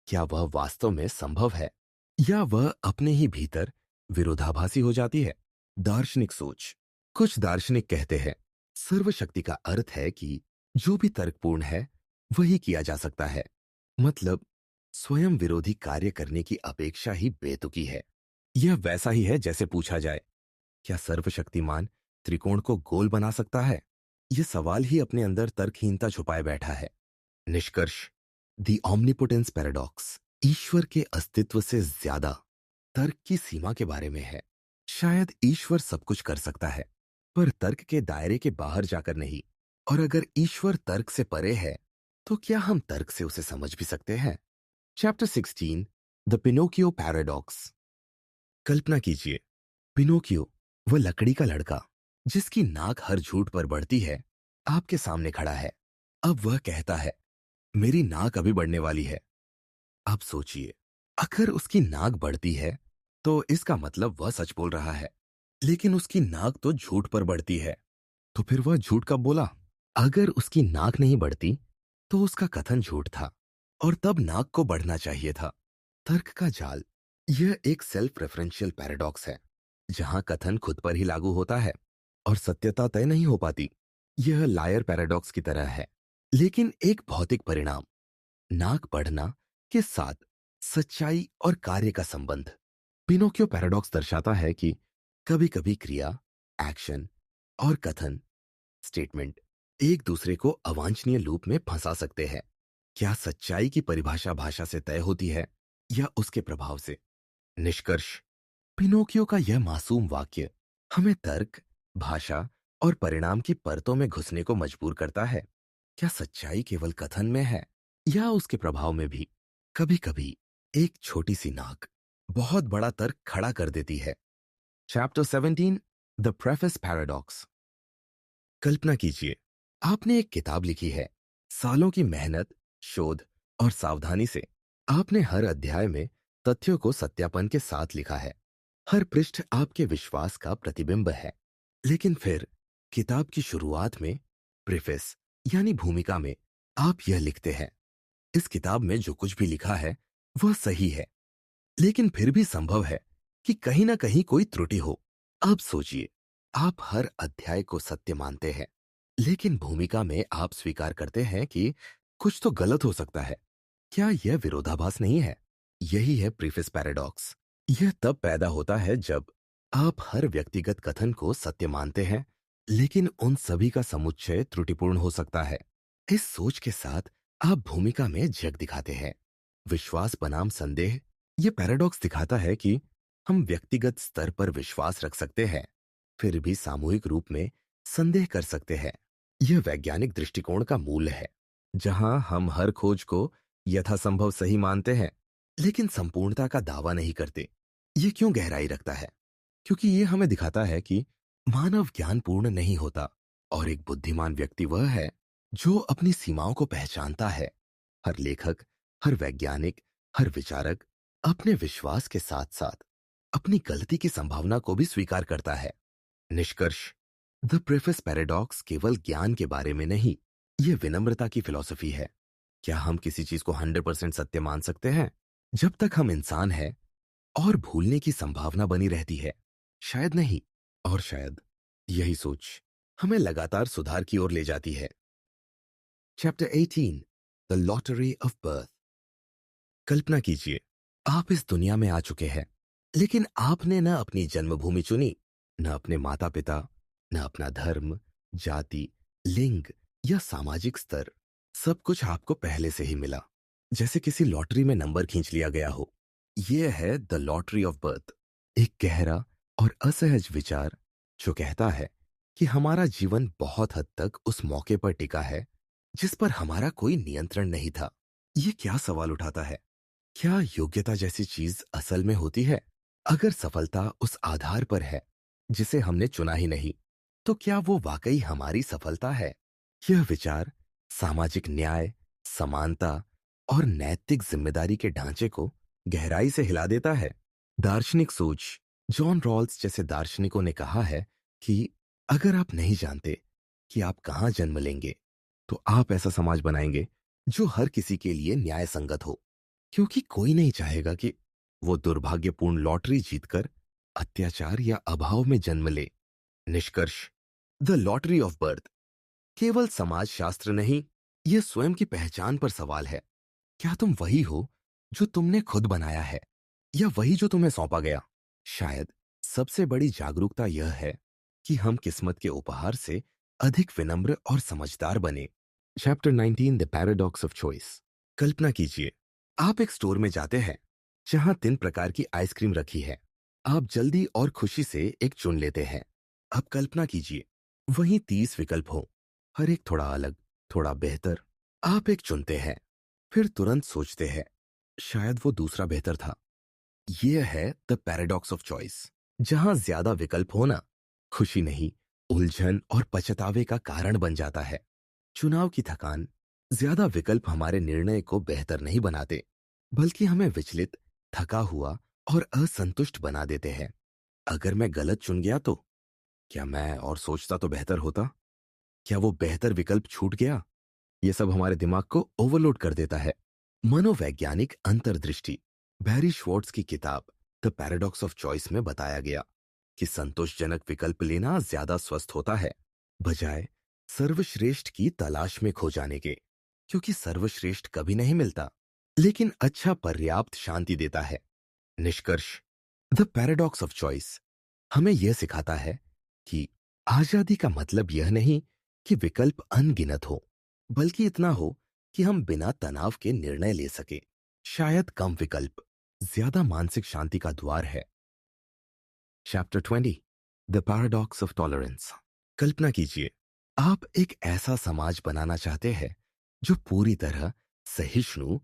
क्या वह वास्तव में संभव है, या वह अपने ही भीतर विरोधाभासी हो जाती है? दार्शनिक सोच। कुछ दार्शनिक कहते हैं, सर्वशक्ति का अर्थ है कि जो भी तर्कपूर्ण है वही किया जा सकता है। मतलब स्वयं विरोधी कार्य करने की अपेक्षा ही बेतुकी है। यह वैसा ही है जैसे पूछा जाए, क्या सर्वशक्तिमान त्रिकोण को गोल बना सकता है? यह सवाल ही अपने अंदर तर्कहीनता छुपाए बैठा है। निष्कर्ष, द ऑमनिपोटेंस पैराडॉक्स ईश्वर के अस्तित्व से ज्यादा तर्क की सीमा के बारे में है। शायद ईश्वर सब कुछ कर सकता है, पर तर्क के दायरे के बाहर जाकर नहीं। और अगर ईश्वर तर्क से परे है, तो क्या हम तर्क से उसे समझ भी सकते हैं? Chapter 16 the Pinocchio paradox. कल्पना कीजिए, पिनोकियो, वह लकड़ी का लड़का जिसकी नाक हर झूठ पर बढ़ती है, आपके सामने खड़ा है। अब वह कहता है, मेरी नाक अभी बढ़ने वाली है। अब सोचिए, अगर उसकी नाक बढ़ती है तो इसका मतलब वह सच बोल रहा है, लेकिन उसकी नाक तो झूठ पर बढ़ती है। तो फिर वह झूठ कब बोला? अगर उसकी नाक नहीं बढ़ती तो उसका कथन झूठ था, और तब नाक को बढ़ना चाहिए था। तर्क का जाल। यह एक सेल्फ रेफरेंशियल पैराडॉक्स है, जहां कथन खुद पर ही लागू होता है और सत्यता तय नहीं हो पाती। यह लायर पैराडॉक्स की तरह है, लेकिन एक भौतिक परिणाम, नाक बढ़ना के साथ सच्चाई और कार्य का संबंध। पिनोकियो पैराडॉक्स दर्शाता है कि कभी कभी क्रिया, एक्शन और कथन, स्टेटमेंट, एक दूसरे को अवांछनीय लूप में फंसा सकते हैं। क्या सच्चाई की परिभाषा भाषा से तय होती है या उसके प्रभाव से? निष्कर्ष, पिनोकियो का यह मासूम वाक्य हमें तर्क, भाषा और परिणाम की परतों में घुसने को मजबूर करता है। क्या सच्चाई केवल कथन में है या उसके प्रभाव में भी? कभी कभी एक छोटी सी नाक बहुत बड़ा तर्क खड़ा कर देती है। Chapter 17 the preface paradox. कल्पना कीजिए, आपने एक किताब लिखी है। सालों की मेहनत, शोध और सावधानी से आपने हर अध्याय में तथ्यों को सत्यापन के साथ लिखा है। हर पृष्ठ आपके विश्वास का प्रतिबिंब है। लेकिन फिर किताब की शुरुआत में, प्रीफेस यानी भूमिका में, आप यह लिखते हैं, इस किताब में जो कुछ भी लिखा है वह सही है, लेकिन फिर भी संभव है कि कहीं ना कहीं कोई त्रुटि हो। अब सोचिए, आप हर अध्याय को सत्य मानते हैं, लेकिन भूमिका में आप स्वीकार करते हैं कि कुछ तो गलत हो सकता है। क्या यह विरोधाभास नहीं है? यही है प्रीफेस पैराडॉक्स। यह तब पैदा होता है जब आप हर व्यक्तिगत कथन को सत्य मानते हैं, लेकिन उन सभी का समुच्चय त्रुटिपूर्ण हो सकता है। इस सोच के साथ आप भूमिका में जग दिखाते हैं। विश्वास बनाम संदेह। यह पैराडॉक्स दिखाता है कि हम व्यक्तिगत स्तर पर विश्वास रख सकते हैं, फिर भी सामूहिक रूप में संदेह कर सकते हैं। यह वैज्ञानिक दृष्टिकोण का मूल है, जहां हम हर खोज को यथासंभव सही मानते हैं, लेकिन संपूर्णता का दावा नहीं करते। ये क्यों गहराई रखता है? क्योंकि ये हमें दिखाता है कि मानव ज्ञान पूर्ण नहीं होता, और एक बुद्धिमान व्यक्ति वह है जो अपनी सीमाओं को पहचानता है। हर लेखक, हर वैज्ञानिक, हर विचारक अपने विश्वास के साथ साथ अपनी गलती की संभावना को भी स्वीकार करता है। निष्कर्ष, द प्रेफेस पैराडॉक्स केवल ज्ञान के बारे में नहीं, यह विनम्रता की फिलॉसफी है। क्या हम किसी चीज को 100% सत्य मान सकते हैं जब तक हम इंसान हैं, और भूलने की संभावना बनी रहती है? शायद नहीं। और शायद यही सोच हमें लगातार सुधार की ओर ले जाती है। Chapter 18 the lottery of birth. कल्पना कीजिए, आप इस दुनिया में आ चुके हैं, लेकिन आपने न अपनी जन्मभूमि चुनी, न अपने माता पिता, न अपना धर्म, जाति, लिंग या सामाजिक स्तर। सब कुछ आपको पहले से ही मिला, जैसे किसी लॉटरी में नंबर खींच लिया गया हो। यह है द लॉटरी ऑफ बर्थ, एक गहरा और असहज विचार जो कहता है कि हमारा जीवन बहुत हद तक उस मौके पर टिका है जिस पर हमारा कोई नियंत्रण नहीं था। यह क्या सवाल उठाता है? क्या योग्यता जैसी चीज असल में होती है? अगर सफलता उस आधार पर है जिसे हमने चुना ही नहीं, तो क्या वो वाकई हमारी सफलता है? यह विचार सामाजिक न्याय, समानता और नैतिक जिम्मेदारी के ढांचे को गहराई से हिला देता है। दार्शनिक सोच, जॉन रॉल्स जैसे दार्शनिकों ने कहा है कि अगर आप नहीं जानते कि आप कहां जन्म लेंगे, तो आप ऐसा समाज बनाएंगे जो हर किसी के लिए न्याय संगत हो, क्योंकि कोई नहीं चाहेगा कि वो दुर्भाग्यपूर्ण लॉटरी जीतकर अत्याचार या अभाव में जन्म ले। निष्कर्ष, द लॉटरी ऑफ बर्थ केवल समाज शास्त्र नहीं, यह स्वयं की पहचान पर सवाल है। क्या तुम वही हो जो तुमने खुद बनाया है, या वही जो तुम्हें सौंपा गया? शायद सबसे बड़ी जागरूकता यह है कि हम किस्मत के उपहार से अधिक विनम्र और समझदार बने। Chapter 19 the paradox of choice. कल्पना कीजिए, आप एक स्टोर में जाते हैं जहां 3 प्रकार की आइसक्रीम रखी है। आप जल्दी और खुशी से एक चुन लेते हैं। अब कल्पना कीजिए, वहीं 30 विकल्प हो, हर एक थोड़ा अलग, थोड़ा बेहतर। आप एक चुनते हैं, फिर तुरंत सोचते हैं, शायद वो दूसरा बेहतर था। ये है द पैराडॉक्स ऑफ चॉइस, जहां ज्यादा विकल्प होना खुशी नहीं, उलझन और पछतावे का कारण बन जाता है। चुनाव की थकान, ज्यादा विकल्प हमारे निर्णय को बेहतर नहीं बनाते, बल्कि हमें विचलित, थका हुआ और असंतुष्ट बना देते हैं। अगर मैं गलत चुन गया तो क्या मैं और सोचता तो बेहतर होता? क्या वो बेहतर विकल्प छूट गया? ये सब हमारे दिमाग को ओवरलोड कर देता है। मनोवैज्ञानिक अंतर्दृष्टि, बैरी श्वार्ट्ज की किताब द पैराडॉक्स ऑफ चॉइस में बताया गया कि संतोषजनक विकल्प लेना ज्यादा स्वस्थ होता है, बजाय सर्वश्रेष्ठ की तलाश में खो जाने के। क्योंकि सर्वश्रेष्ठ कभी नहीं मिलता, लेकिन अच्छा पर्याप्त शांति देता है। निष्कर्ष, द पैराडॉक्स ऑफ चॉइस हमें यह सिखाता है कि आजादी का मतलब यह नहीं कि विकल्प अनगिनत हो, बल्कि इतना हो कि हम बिना तनाव के निर्णय ले सके। शायद कम विकल्प ज्यादा मानसिक शांति का द्वार है। Chapter 20, the paradox of tolerance. कल्पना कीजिए, आप एक ऐसा समाज बनाना चाहते हैं जो पूरी तरह सहिष्णु,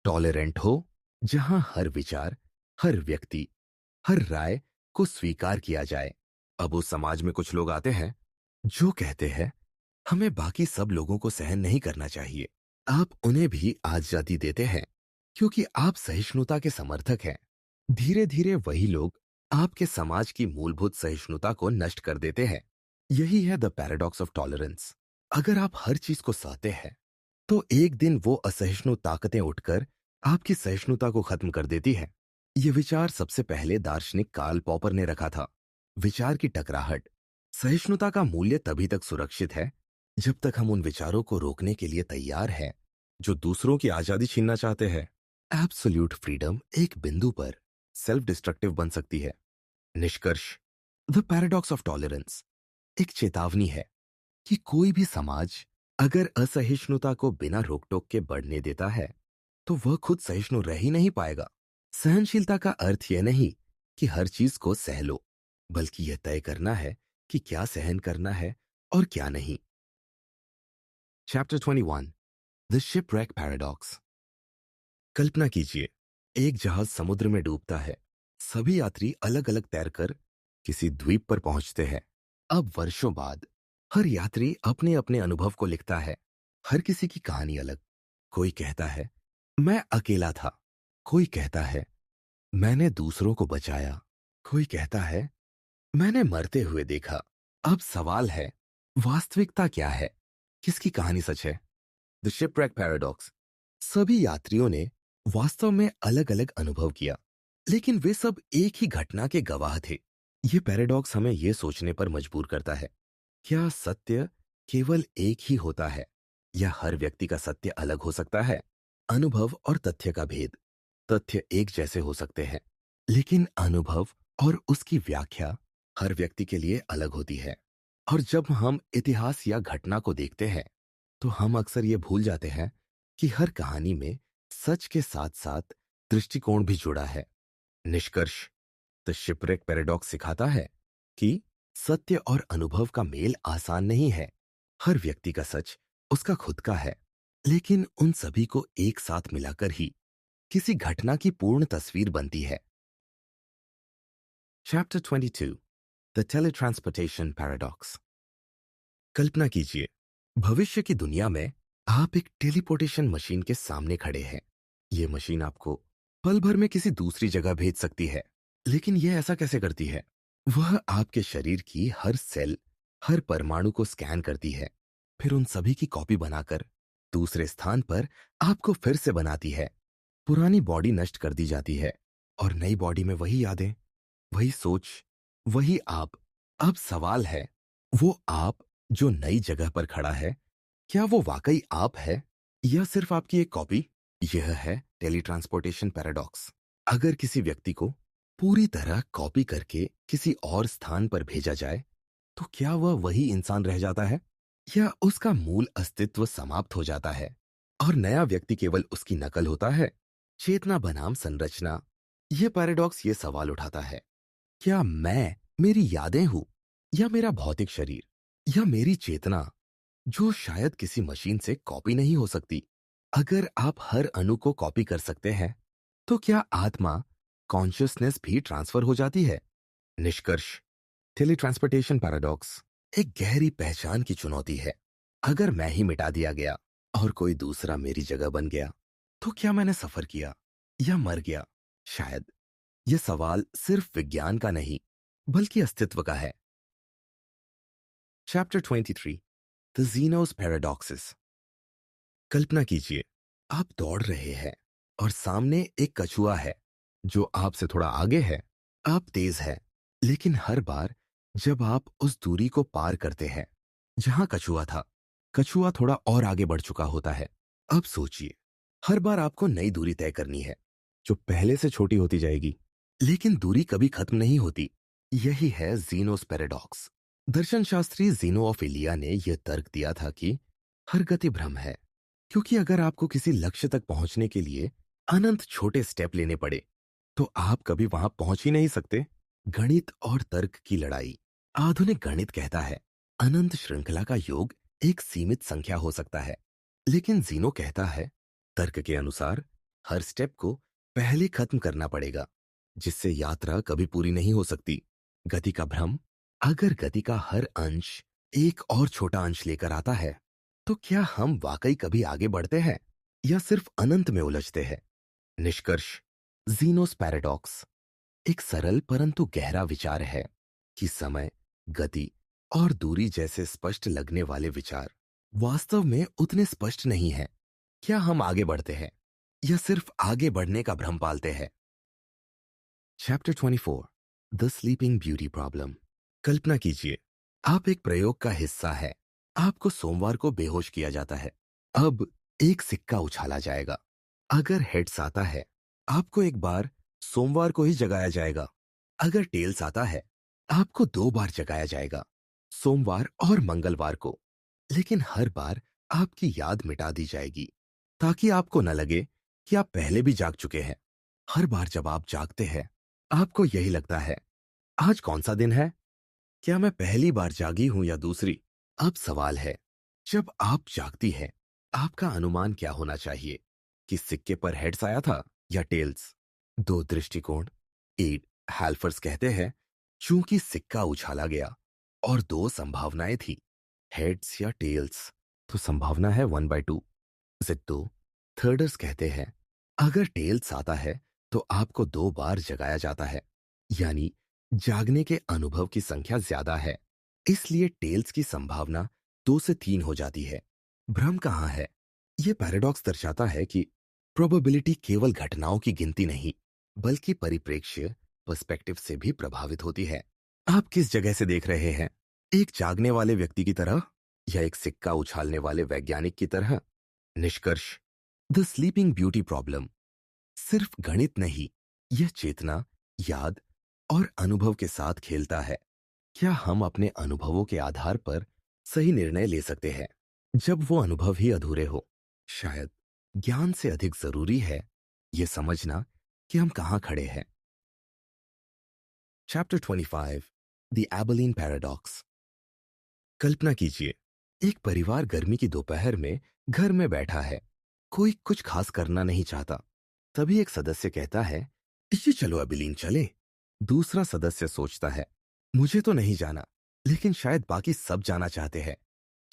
टॉलरेंट हो, जहां हर विचार, हर व्यक्ति, हर राय को स्वीकार किया जाए। अब उस समाज में कुछ लोग आते हैं जो कहते हैं हमें बाकी सब लोगों को सहन नहीं करना चाहिए। आप उन्हें भी आजादी देते हैं क्योंकि आप सहिष्णुता के समर्थक हैं। धीरे धीरे वही लोग आपके समाज की मूलभूत सहिष्णुता को नष्ट कर देते हैं। यही है द पैराडॉक्स ऑफ टॉलरेंस। अगर आप हर चीज को सहते हैं, तो एक दिन वो असहिष्णु ताकतें उठकर आपकी सहिष्णुता को खत्म कर देती है। ये विचार सबसे पहले दार्शनिक कार्ल पॉपर ने रखा था। विचार की टकराहट। सहिष्णुता का मूल्य तभी तक सुरक्षित है जब तक हम उन विचारों को रोकने के लिए तैयार हैं जो दूसरों की आजादी छीनना चाहते हैं। एब्सोल्यूट फ्रीडम एक बिंदु पर सेल्फ डिस्ट्रक्टिव बन सकती है। निष्कर्ष, द पैराडॉक्स ऑफ टॉलरेंस एक चेतावनी है कि कोई भी समाज अगर असहिष्णुता को बिना रोक टोक के बढ़ने देता है, तो वह खुद सहिष्णु रह ही नहीं पाएगा। सहनशीलता का अर्थ यह नहीं कि हर चीज को सह लो, बल्कि यह तय करना है कि क्या सहन करना है और क्या नहीं। Chapter 21, the shipwreck paradox. कल्पना कीजिए, एक जहाज समुद्र में डूबता है। सभी यात्री अलग अलग तैरकर किसी द्वीप पर पहुंचते हैं। अब वर्षों बाद हर यात्री अपने अपने अनुभव को लिखता है। हर किसी की कहानी अलग। कोई कहता है मैं अकेला था, कोई कहता है मैंने दूसरों को बचाया, कोई कहता है मैंने मरते हुए देखा। अब सवाल है, वास्तविकता क्या है? किसकी कहानी सच है? The shipwreck paradox. सभी यात्रियों ने वास्तव में अलग अलग अनुभव किया, लेकिन वे सब एक ही घटना के गवाह थे। ये पैराडॉक्स हमें यह सोचने पर मजबूर करता है, क्या सत्य केवल एक ही होता है या हर व्यक्ति का सत्य अलग हो सकता है? अनुभव और तथ्य का भेद। तथ्य एक जैसे हो सकते हैं, लेकिन अनुभव और उसकी व्याख्या हर व्यक्ति के लिए अलग होती है। और जब हम इतिहास या घटना को देखते हैं, तो हम अक्सर ये भूल जाते हैं कि हर कहानी में सच के साथ साथ दृष्टिकोण भी जुड़ा है। निष्कर्ष, द शिपरेक पैराडॉक्स सिखाता है कि सत्य और अनुभव का मेल आसान नहीं है। हर व्यक्ति का सच उसका खुद का है, लेकिन उन सभी को एक साथ मिलाकर ही किसी घटना की पूर्ण तस्वीर बनती है। Chapter 22, the teletransportation paradox. कल्पना कीजिए, भविष्य की दुनिया में आप एक टेलीपोर्टेशन मशीन के सामने खड़े हैं। यह मशीन आपको पल भर में किसी दूसरी जगह भेज सकती है, लेकिन यह ऐसा कैसे करती है? वह आपके शरीर की हर सेल, हर परमाणु को स्कैन करती है, फिर उन सभी की कॉपी बनाकर दूसरे स्थान पर आपको फिर से बनाती है। पुरानी बॉडी नष्ट कर दी जाती है और नई बॉडी में वही यादें, वही सोच, वही आप। अब सवाल है, वो आप जो नई जगह पर खड़ा है, क्या वो वाकई आप है या सिर्फ आपकी एक कॉपी? यह है टेली ट्रांसपोर्टेशन पैराडॉक्स। अगर किसी व्यक्ति को पूरी तरह कॉपी करके किसी और स्थान पर भेजा जाए, तो क्या वह वही इंसान रह जाता है या उसका मूल अस्तित्व समाप्त हो जाता है और नया व्यक्ति केवल उसकी नकल होता है? चेतना बनाम संरचना। यह पैराडॉक्स ये सवाल उठाता है, क्या मैं मेरी यादें हूं या मेरा भौतिक शरीर या मेरी चेतना, जो शायद किसी मशीन से कॉपी नहीं हो सकती? अगर आप हर अणु को कॉपी कर सकते हैं, तो क्या आत्मा कॉन्शियसनेस भी ट्रांसफर हो जाती है? निष्कर्ष, टेलीट्रांसपोर्टेशन पैराडॉक्स एक गहरी पहचान की चुनौती है। अगर मैं ही मिटा दिया गया और कोई दूसरा मेरी जगह बन गया, तो क्या मैंने सफर किया या मर गया? शायद यह सवाल सिर्फ विज्ञान का नहीं, बल्कि अस्तित्व का है। Chapter 23, the जीनोस पैराडॉक्सिस। कल्पना कीजिए, आप दौड़ रहे हैं और सामने एक कछुआ है जो आपसे थोड़ा आगे है। आप तेज है, लेकिन हर बार जब आप उस दूरी को पार करते हैं जहां कछुआ था, कछुआ थोड़ा और आगे बढ़ चुका होता है। अब सोचिए, हर बार आपको नई दूरी तय करनी है जो पहले से छोटी होती जाएगी, लेकिन दूरी कभी खत्म नहीं होती। यही है जीनोस पैराडॉक्स। दर्शन शास्त्री जीनो ऑफ इलिया ने यह तर्क दिया था कि हर गति भ्रम है, क्योंकि अगर आपको किसी लक्ष्य तक पहुंचने के लिए अनंत छोटे स्टेप लेने पड़े, तो आप कभी वहां पहुंच ही नहीं सकते। गणित और तर्क की लड़ाई। आधुनिक गणित कहता है अनंत श्रृंखला का योग एक सीमित संख्या हो सकता है, लेकिन जीनो कहता है तर्क के अनुसार हर स्टेप को पहले खत्म करना पड़ेगा, जिससे यात्रा कभी पूरी नहीं हो सकती। गति का भ्रम। अगर गति का हर अंश एक और छोटा अंश लेकर आता है, तो क्या हम वाकई कभी आगे बढ़ते हैं या सिर्फ अनंत में उलझते हैं? निष्कर्ष, जीनोस पैराडॉक्स एक सरल परंतु गहरा विचार है कि समय, गति और दूरी जैसे स्पष्ट लगने वाले विचार वास्तव में उतने स्पष्ट नहीं है। क्या हम आगे बढ़ते हैं या सिर्फ आगे बढ़ने का भ्रम पालते हैं? Chapter 24, the sleeping beauty problem. कल्पना कीजिए, आप एक प्रयोग का हिस्सा है। आपको सोमवार को बेहोश किया जाता है। अब एक सिक्का उछाला जाएगा। अगर हेड्स आता है, आपको एक बार सोमवार को ही जगाया जाएगा। अगर टेल्स आता है, आपको 2 बार जगाया जाएगा, सोमवार और मंगलवार को। लेकिन हर बार आपकी याद मिटा दी जाएगी, ताकि आपको न लगे कि आप पहले भी जाग चुके हैं। हर बार जब आप जागते हैं, आपको यही लगता है, आज कौन सा दिन है? क्या मैं पहली बार जागी हूं या दूसरी? अब सवाल है, जब आप जागती हैं, आपका अनुमान क्या होना चाहिए कि सिक्के पर हेड्स आया था या टेल्स? 2 दृष्टिकोण। एड हेल्फर्स कहते हैं, चूंकि सिक्का उछाला गया और 2 संभावनाएं थी, हेड्स या टेल्स, तो संभावना है 1/2। जिद्दो थर्डर्स कहते हैं, अगर टेल्स आता है तो आपको 2 बार जगाया जाता है, यानी जागने के अनुभव की संख्या ज्यादा है, इसलिए टेल्स की संभावना 2 से 3 हो जाती है। भ्रम कहाँ है? यह पैराडॉक्स दर्शाता है कि प्रोबेबिलिटी केवल घटनाओं की गिनती नहीं, बल्कि परिप्रेक्ष्य, पर्सपेक्टिव से भी प्रभावित होती है। आप किस जगह से देख रहे हैं? एक जागने वाले व्यक्ति की तरह या एक सिक्का उछालने वाले वैज्ञानिक की तरह? निष्कर्ष, द स्लीपिंग ब्यूटी प्रॉब्लम सिर्फ गणित नहीं, यह चेतना, याद और अनुभव के साथ खेलता है। क्या हम अपने अनुभवों के आधार पर सही निर्णय ले सकते हैं जब वो अनुभव ही अधूरे हो? शायद ज्ञान से अधिक जरूरी है यह समझना कि हम कहां खड़े हैं। Chapter 25, the Abilene paradox. कल्पना कीजिए, एक परिवार गर्मी की दोपहर में घर में बैठा है। कोई कुछ खास करना नहीं चाहता। तभी एक सदस्य कहता है, ये चलो एबेलीन चले। दूसरा सदस्य सोचता है, मुझे तो नहीं जाना, लेकिन शायद बाकी सब जाना चाहते हैं।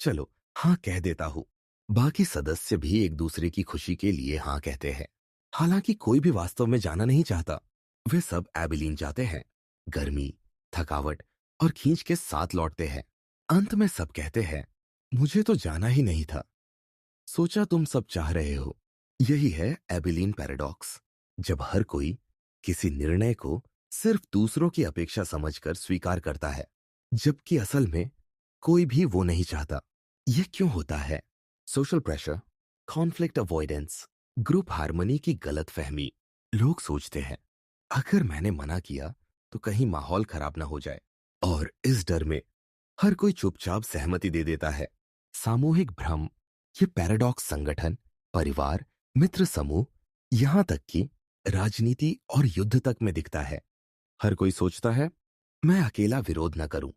चलो हाँ कह देता हूं। बाकी सदस्य भी एक दूसरे की खुशी के लिए हाँ कहते हैं। हालांकि कोई भी वास्तव में जाना नहीं चाहता। वे सब एबेलीन जाते हैं। गर्मी, थकावट और खींच के साथ लौटते हैं। अंत में सब कहते हैं, मुझे तो जाना ही नहीं था। सोचा तुम सब चाह रहे हो। यही है एबेलीन पैराडॉक्स। जब हर कोई किसी निर्णय को सिर्फ दूसरों की अपेक्षा समझकर स्वीकार करता है, जबकि असल में कोई भी वो नहीं चाहता। यह क्यों होता है? Social pressure, conflict avoidance, group harmony की गलत फहमी। लोग सोचते हैं, अगर मैंने मना किया तो कहीं माहौल खराब ना हो जाए, और इस डर में हर कोई चुपचाप सहमति दे देता है। सामूहिक भ्रम। ये पैराडॉक्स संगठन, परिवार, मित्र समूह, यहां तक कि राजनीति और युद्ध तक में दिखता है। हर कोई सोचता है, मैं अकेला विरोध न करूं,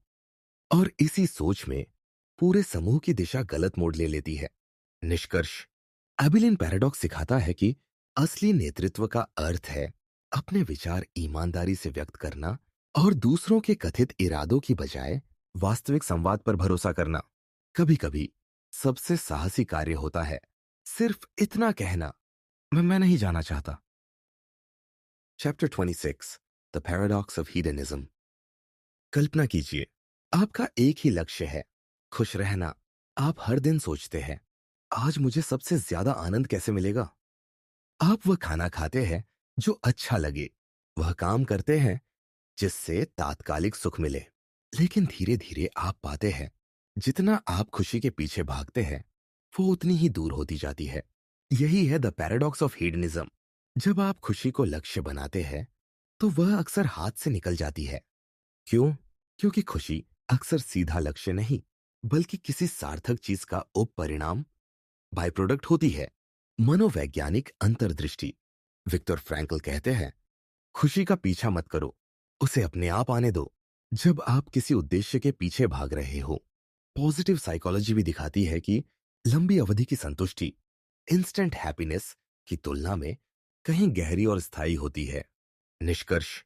और इसी सोच में पूरे समूह की दिशा गलत मोड़ ले लेती है। निष्कर्ष, एबेलीन पैराडॉक्स सिखाता है कि असली नेतृत्व का अर्थ है अपने विचार ईमानदारी से व्यक्त करना और दूसरों के कथित इरादों की बजाय वास्तविक संवाद पर भरोसा करना। कभी कभी सबसे साहसी कार्य होता है सिर्फ इतना कहना, मैं नहीं जाना चाहता। Chapter 26, the paradox of hedonism. कल्पना कीजिए, आपका एक ही लक्ष्य है, खुश रहना। आप हर दिन सोचते हैं, आज मुझे सबसे ज्यादा आनंद कैसे मिलेगा। आप वह खाना खाते हैं जो अच्छा लगे, वह काम करते हैं जिससे तात्कालिक सुख मिले। लेकिन धीरे धीरे आप पाते हैं जितना आप खुशी के पीछे भागते हैं वो उतनी ही दूर होती जाती है। यही है द पैराडॉक्स ऑफ हीडनिज्म। जब आप खुशी को लक्ष्य बनाते हैं तो वह अक्सर हाथ से निकल जाती है। क्यों? क्योंकि खुशी अक्सर सीधा लक्ष्य नहीं बल्कि किसी सार्थक चीज का उपपरिणाम, बाय प्रोडक्ट होती है। मनोवैज्ञानिक अंतर्दृष्टि। विक्टर फ्रैंकल कहते हैं, खुशी का पीछा मत करो, उसे अपने आप आने दो। जब आप किसी उद्देश्य के पीछे भाग रहे हो, पॉजिटिव साइकोलॉजी भी दिखाती है कि लंबी अवधि की संतुष्टि, इंस्टेंट हैप्पीनेस की तुलना में कहीं गहरी और स्थायी होती है। निष्कर्ष,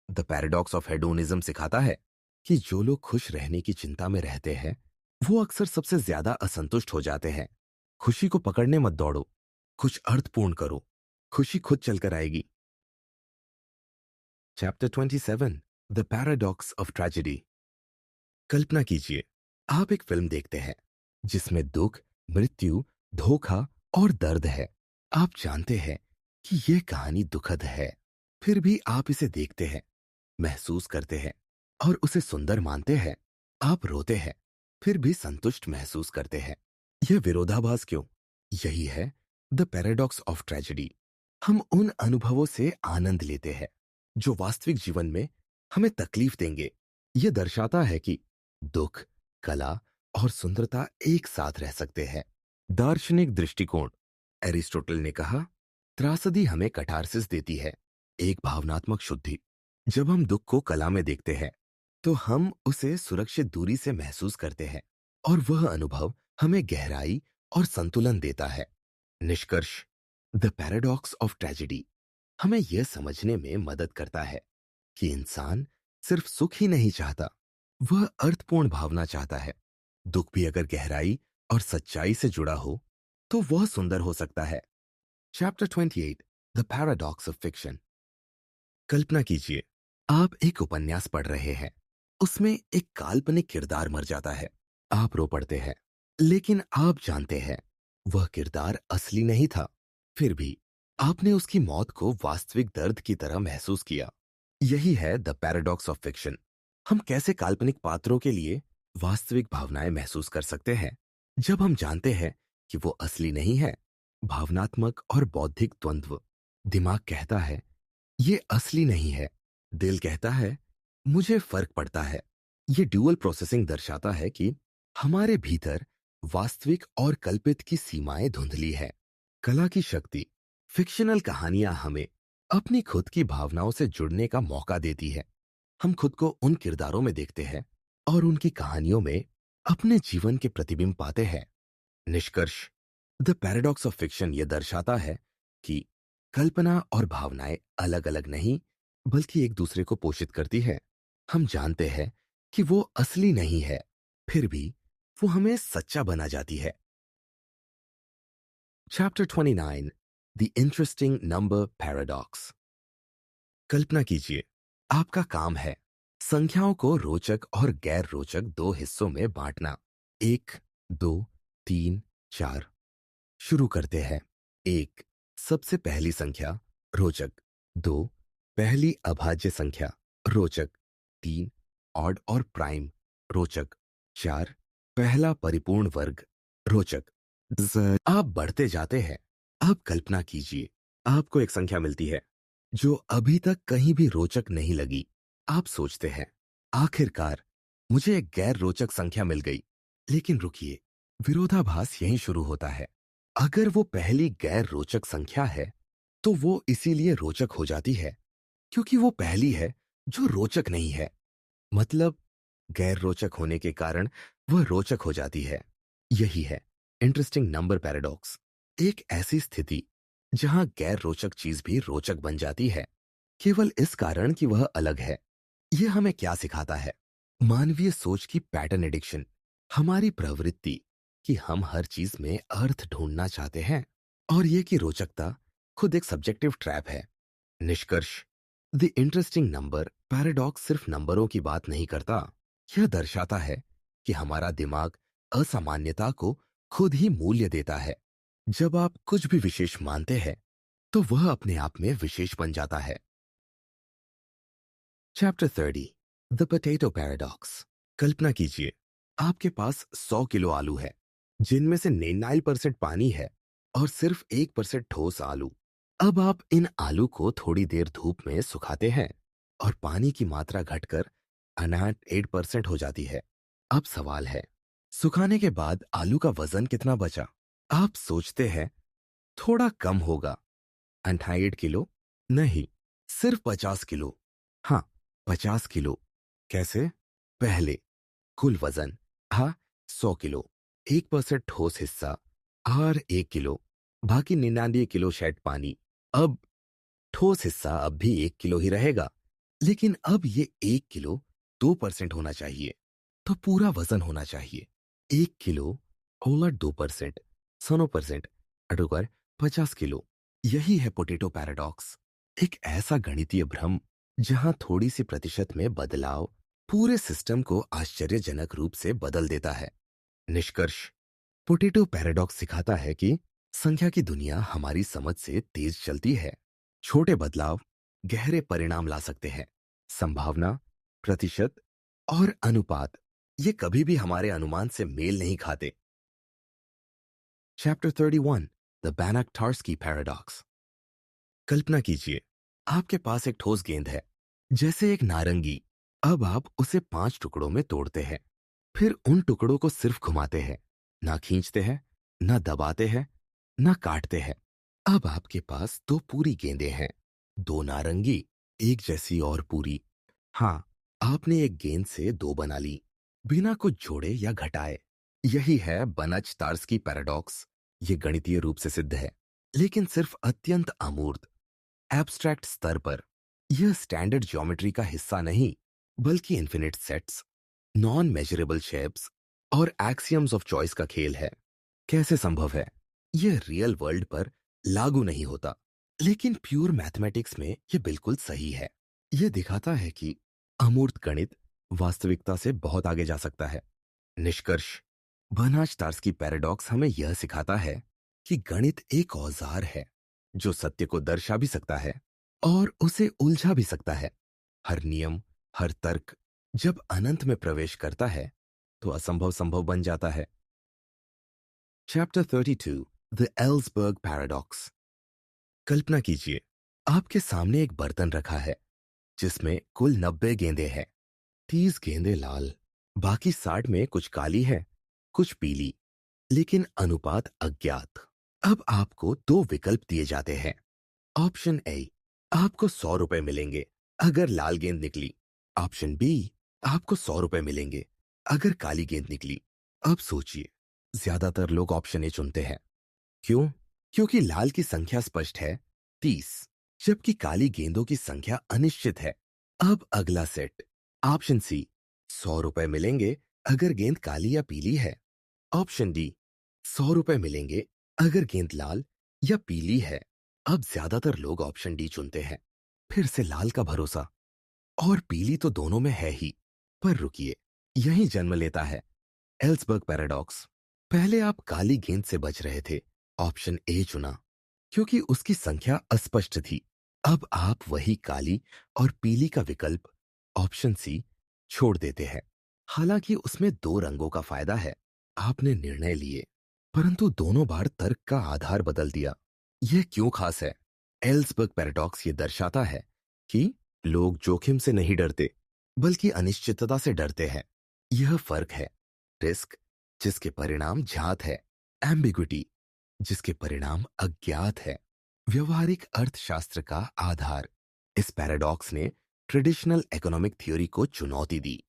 द पैराडॉक्स ऑफ हेडोनिज्म सिखाता है कि जो लोग खुश रहने की चिंता में रहते हैं वो अक्सर सबसे ज्यादा असंतुष्ट हो जाते हैं। खुशी को पकड़ने मत दौड़ो, कुछ अर्थपूर्ण करो, खुशी खुद चलकर आएगी। Chapter 27, the paradox of tragedy. कल्पना कीजिए, आप एक फिल्म देखते हैं जिसमें दुख, मृत्यु, धोखा और दर्द है। आप जानते हैं कि यह कहानी दुखद है, फिर भी आप इसे देखते हैं, महसूस करते हैं और उसे सुंदर मानते हैं। आप रोते हैं, फिर भी संतुष्ट महसूस करते हैं। यह विरोधाभास क्यों? यही है द पैराडॉक्स ऑफ ट्रेजेडी। हम उन अनुभवों से आनंद लेते हैं जो वास्तविक जीवन में हमें तकलीफ देंगे। यह दर्शाता है कि दुख, कला और सुंदरता एक साथ रह सकते हैं। दार्शनिक दृष्टिकोण। एरिस्टोटल ने कहा, त्रासदी हमें कैटारसिस देती है, एक भावनात्मक शुद्धि। जब हम दुख को कला में देखते हैं तो हम उसे सुरक्षित दूरी से महसूस करते हैं और वह अनुभव हमें गहराई और संतुलन देता है। निष्कर्ष, द पैराडॉक्स ऑफ ट्रेजेडी हमें यह समझने में मदद करता है कि इंसान सिर्फ सुख ही नहीं चाहता, वह अर्थपूर्ण भावना चाहता है। दुख भी अगर गहराई और सच्चाई से जुड़ा हो तो वह सुंदर हो सकता है। Chapter 28, the paradox of fiction. कल्पना कीजिए, आप एक उपन्यास पढ़ रहे हैं, उसमें एक काल्पनिक किरदार मर जाता है। आप रो पड़ते हैं, लेकिन आप जानते हैं वह किरदार असली नहीं था। फिर भी आपने उसकी मौत को वास्तविक दर्द की तरह महसूस किया। यही है द पैराडॉक्स ऑफ फिक्शन। हम कैसे काल्पनिक पात्रों के लिए वास्तविक भावनाएं महसूस कर सकते हैं जब हम जानते हैं कि वो असली नहीं है। भावनात्मक और बौद्धिक द्वंद्व। दिमाग कहता है ये असली नहीं है, दिल कहता है मुझे फर्क पड़ता है। ये ड्यूअल प्रोसेसिंग दर्शाता है कि हमारे भीतर वास्तविक और कल्पित की सीमाएं धुंधली है। कला की शक्ति। फिक्शनल कहानियां हमें अपनी खुद की भावनाओं से जुड़ने का मौका देती है। हम खुद को उन किरदारों में देखते हैं और उनकी कहानियों में अपने जीवन के प्रतिबिंब पाते हैं। निष्कर्ष, द पैराडॉक्स ऑफ फिक्शन यह दर्शाता है कि कल्पना और भावनाएं अलग अलग नहीं बल्कि एक दूसरे को पोषित करती है। हम जानते हैं कि वो असली नहीं है, फिर भी वो हमें सच्चा बना जाती है। Chapter 29, the interesting number paradox. कल्पना कीजिए, आपका काम है संख्याओं को रोचक और गैर रोचक दो हिस्सों में बांटना। 1, 2, 3, 4। शुरू करते हैं। 1, सबसे पहली संख्या, रोचक। 2, पहली अभाज्य संख्या, रोचक। 3, ऑड और प्राइम, रोचक। 4, पहला परिपूर्ण वर्ग, रोचक। आप बढ़ते जाते हैं। अब कल्पना कीजिए, आपको एक संख्या मिलती है जो अभी तक कहीं भी रोचक नहीं लगी। आप सोचते हैं, आखिरकार मुझे एक गैर रोचक संख्या मिल गई। लेकिन रुकिए, विरोधाभास यहीं शुरू होता है। अगर वो पहली गैर रोचक संख्या है तो वो इसीलिए रोचक हो जाती है क्योंकि वो पहली है जो रोचक नहीं है। मतलब गैर रोचक होने के कारण वह रोचक हो जाती है। यही है इंटरेस्टिंग नंबर पैराडॉक्स। एक ऐसी स्थिति जहां गैर रोचक चीज भी रोचक बन जाती है, केवल इस कारण कि वह अलग है। यह हमें क्या सिखाता है? मानवीय सोच की पैटर्न एडिक्शन, हमारी प्रवृत्ति कि हम हर चीज में अर्थ ढूंढना चाहते हैं, और यह कि रोचकता खुद एक सब्जेक्टिव ट्रैप है। निष्कर्ष, द इंटरेस्टिंग नंबर पैराडॉक्स सिर्फ नंबरों की बात नहीं करता। यह दर्शाता है कि हमारा दिमाग असामान्यता को खुद ही मूल्य देता है। जब आप कुछ भी विशेष मानते हैं, तो वह अपने आप में विशेष बन जाता है। Chapter 30, the potato paradox. कल्पना कीजिए, आपके पास 100 किलो आलू है, जिनमें से 99% पानी है और सिर्फ 1% ठोस आलू। अब आप इन आलू को थोड़ी देर धूप में सुखाते हैं और पानी की मात्रा घटकर अनाट 8% हो जाती है। अब सवाल है, सुखाने के बाद आलू का वजन कितना बचा? आप सोचते हैं थोड़ा कम होगा। 98 किलो? नहीं, सिर्फ 50 किलो। हाँ, 50 किलो। कैसे? पहले कुल वजन, हाँ, 100 किलो, 1% ठोस हिस्सा और 1 किलो, बाकी 99 किलो शायद पानी। अब ठोस हिस्सा अब भी 1 किलो ही रहेगा, लेकिन अब ये 1 किलो 2% होना चाहिए, तो पूरा वजन होना चाहिए 1 किलो ओलट 2%, 100% अटोकर 50 किलो। यही है पोटैटो पैराडॉक्स, एक ऐसा गणितीय भ्रम जहां थोड़ी सी प्रतिशत में बदलाव पूरे सिस्टम को आश्चर्यजनक रूप से बदल देता है। निष्कर्ष, पोटैटो पैराडॉक्स सिखाता है कि संख्या की दुनिया हमारी समझ से तेज चलती है। छोटे बदलाव गहरे परिणाम ला सकते हैं। संभावना, प्रतिशत और अनुपात, ये कभी भी हमारे अनुमान से मेल नहीं खाते। Chapter 31, the Banach Tarski paradox. कल्पना कीजिए, आपके पास एक ठोस गेंद है, जैसे एक नारंगी। अब आप उसे 5 टुकड़ों में तोड़ते हैं, फिर उन टुकड़ों को सिर्फ घुमाते हैं, ना खींचते हैं, ना दबाते हैं, ना काटते हैं। अब आपके पास 2 पूरी गेंदें हैं, 2 नारंगी, एक जैसी और पूरी। हाँ, आपने एक गेंद से 2 बना ली, बिना कुछ जोड़े या घटाए। यही है बनच-टार्स्की पैराडॉक्स। ये गणितीय रूप से सिद्ध है, लेकिन सिर्फ अत्यंत अमूर्त, एब्स्ट्रैक्ट स्तर पर। यह स्टैंडर्ड ज्योमेट्री का हिस्सा नहीं, बल्कि infinite sets, non measurable shapes और एक्सियम्स ऑफ चॉइस का खेल है। कैसे संभव है? यह रियल वर्ल्ड पर लागू नहीं होता, लेकिन प्योर मैथमेटिक्स में यह बिल्कुल सही है। यह दिखाता है कि अमूर्त गणित वास्तविकता से बहुत आगे जा सकता है। निष्कर्ष, बर्नहार्ड-स्टार्स्की पैराडॉक्स हमें यह सिखाता है कि गणित एक औजार है जो सत्य को दर्शा भी सकता है और उसे उलझा भी सकता है। हर नियम, हर तर्क जब अनंत में प्रवेश करता है, तो असंभव संभव बन जाता है। Chapter 32, the Ellsberg paradox. कल्पना कीजिए, आपके सामने एक बर्तन रखा है जिसमें कुल 90 गेंदें हैं। 30 गेंदें लाल, बाकी 60 में कुछ काली है, कुछ पीली, लेकिन अनुपात अज्ञात। अब आपको 2 विकल्प दिए जाते हैं। ऑप्शन ए, आपको 100 रुपए मिलेंगे अगर लाल गेंद निकली। ऑप्शन बी, आपको 100 रुपए मिलेंगे अगर काली गेंद निकली। अब सोचिए, ज्यादातर लोग ऑप्शन ए चुनते हैं। क्यों? क्योंकि लाल की संख्या स्पष्ट है, 30, जबकि काली गेंदों की संख्या अनिश्चित है। अब अगला सेट, ऑप्शन सी, 100 रुपए मिलेंगे अगर गेंद काली या पीली है। ऑप्शन डी, 100 रुपए मिलेंगे अगर गेंद लाल या पीली है। अब ज्यादातर लोग ऑप्शन डी चुनते हैं। फिर से लाल का भरोसा, और पीली तो दोनों में है ही। पर रुकिए, यही जन्म लेता है एल्सबर्ग पैराडॉक्स। पहले आप काली गेंद से बच रहे थे, ऑप्शन ए चुना, क्योंकि उसकी संख्या अस्पष्ट थी। अब आप वही काली और पीली का विकल्प, ऑप्शन सी, छोड़ देते हैं। हालांकि उसमें 2 रंगों का फायदा है। आपने निर्णय लिए, परंतु दोनों बार तर्क का आधार बदल दिया। यह क्यों खास है? एल्सबर्ग पैराडॉक्स ये दर्शाता है कि लोग जोखिम से नहीं डरते, बल्कि अनिश्चितता से डरते हैं। यह फर्क है। रिस्क, जिसके परिणाम ज्ञात है, एम्बिग्विटी, जिसके परिणाम अज्ञात है, व्यवहारिक अर्थशास्त्र का आधार। इस पैराडॉक्स ने ट्रेडिशनल इकोनॉमिक थ्योरी को चुनौती दी,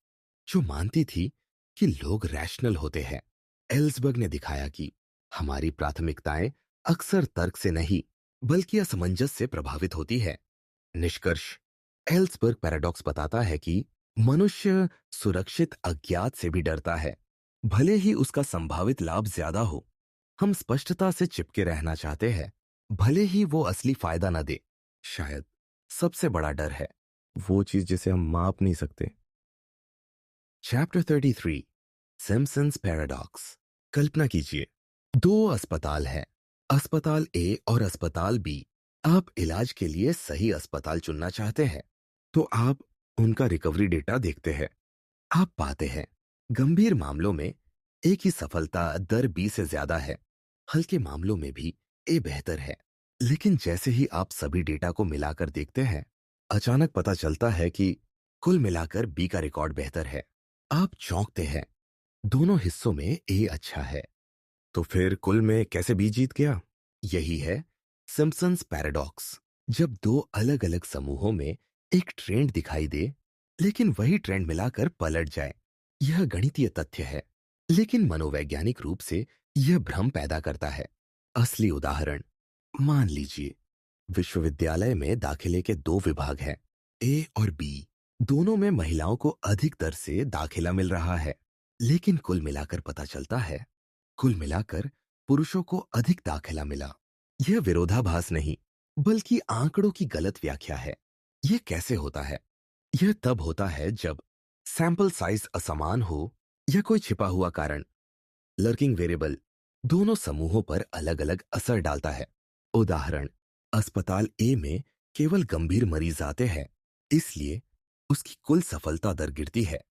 जो मानती थी कि लोग रैशनल होते हैं। एल्सबर्ग ने दिखाया कि हमारी प्राथमिकताएं अक्सर तर्क से नहीं, बल्कि असमंजस से प्रभावित होती है। निष्कर्ष, एल्सबर्ग पैराडॉक्स बताता है कि मनुष्य सुरक्षित अज्ञात से भी डरता है, भले ही उसका संभावित लाभ ज्यादा हो। हम स्पष्टता से चिपके रहना चाहते हैं, भले ही वो असली फायदा न दे। शायद सबसे बड़ा डर है वो चीज जिसे हम माप नहीं सकते। Chapter 33, Simpson's paradox. कल्पना कीजिए, दो अस्पताल हैं, अस्पताल ए और अस्पताल बी। आप इलाज के लिए सही अस्पताल चुनना चाहते हैं, तो आप उनका रिकवरी डेटा देखते हैं। आप पाते हैं गंभीर मामलों में ए की सफलता दर बी से ज्यादा है, हल्के मामलों में भी ए बेहतर है। लेकिन जैसे ही आप सभी डेटा को मिलाकर देखते हैं, अचानक पता चलता है कि कुल मिलाकर बी का रिकॉर्ड बेहतर है। आप चौंकते हैं, दोनों हिस्सों में ए अच्छा है, तो फिर कुल में कैसे बी जीत गया? यही है सिम्पसन्स पैराडॉक्स। जब दो अलग अलग समूहों में एक ट्रेंड दिखाई दे, लेकिन वही ट्रेंड मिलाकर पलट जाए। यह गणितीय तथ्य है, लेकिन मनोवैज्ञानिक रूप से यह भ्रम पैदा करता है। असली उदाहरण, मान लीजिए विश्वविद्यालय में दाखिले के दो विभाग हैं, ए और बी। दोनों में महिलाओं को अधिक दर से दाखिला मिल रहा है, लेकिन कुल मिलाकर पता चलता है कुल मिलाकर पुरुषों को अधिक दाखिला मिला। यह विरोधाभास नहीं, बल्कि आंकड़ों की गलत व्याख्या है। यह कैसे होता है? यह तब होता है जब सैंपल साइज असमान हो या कोई छिपा हुआ कारण, लर्किंग वेरिएबल, दोनों समूहों पर अलग अलग असर डालता है। उदाहरण, अस्पताल ए में केवल गंभीर मरीज आते हैं, इसलिए उसकी कुल सफलता दर गिरती है,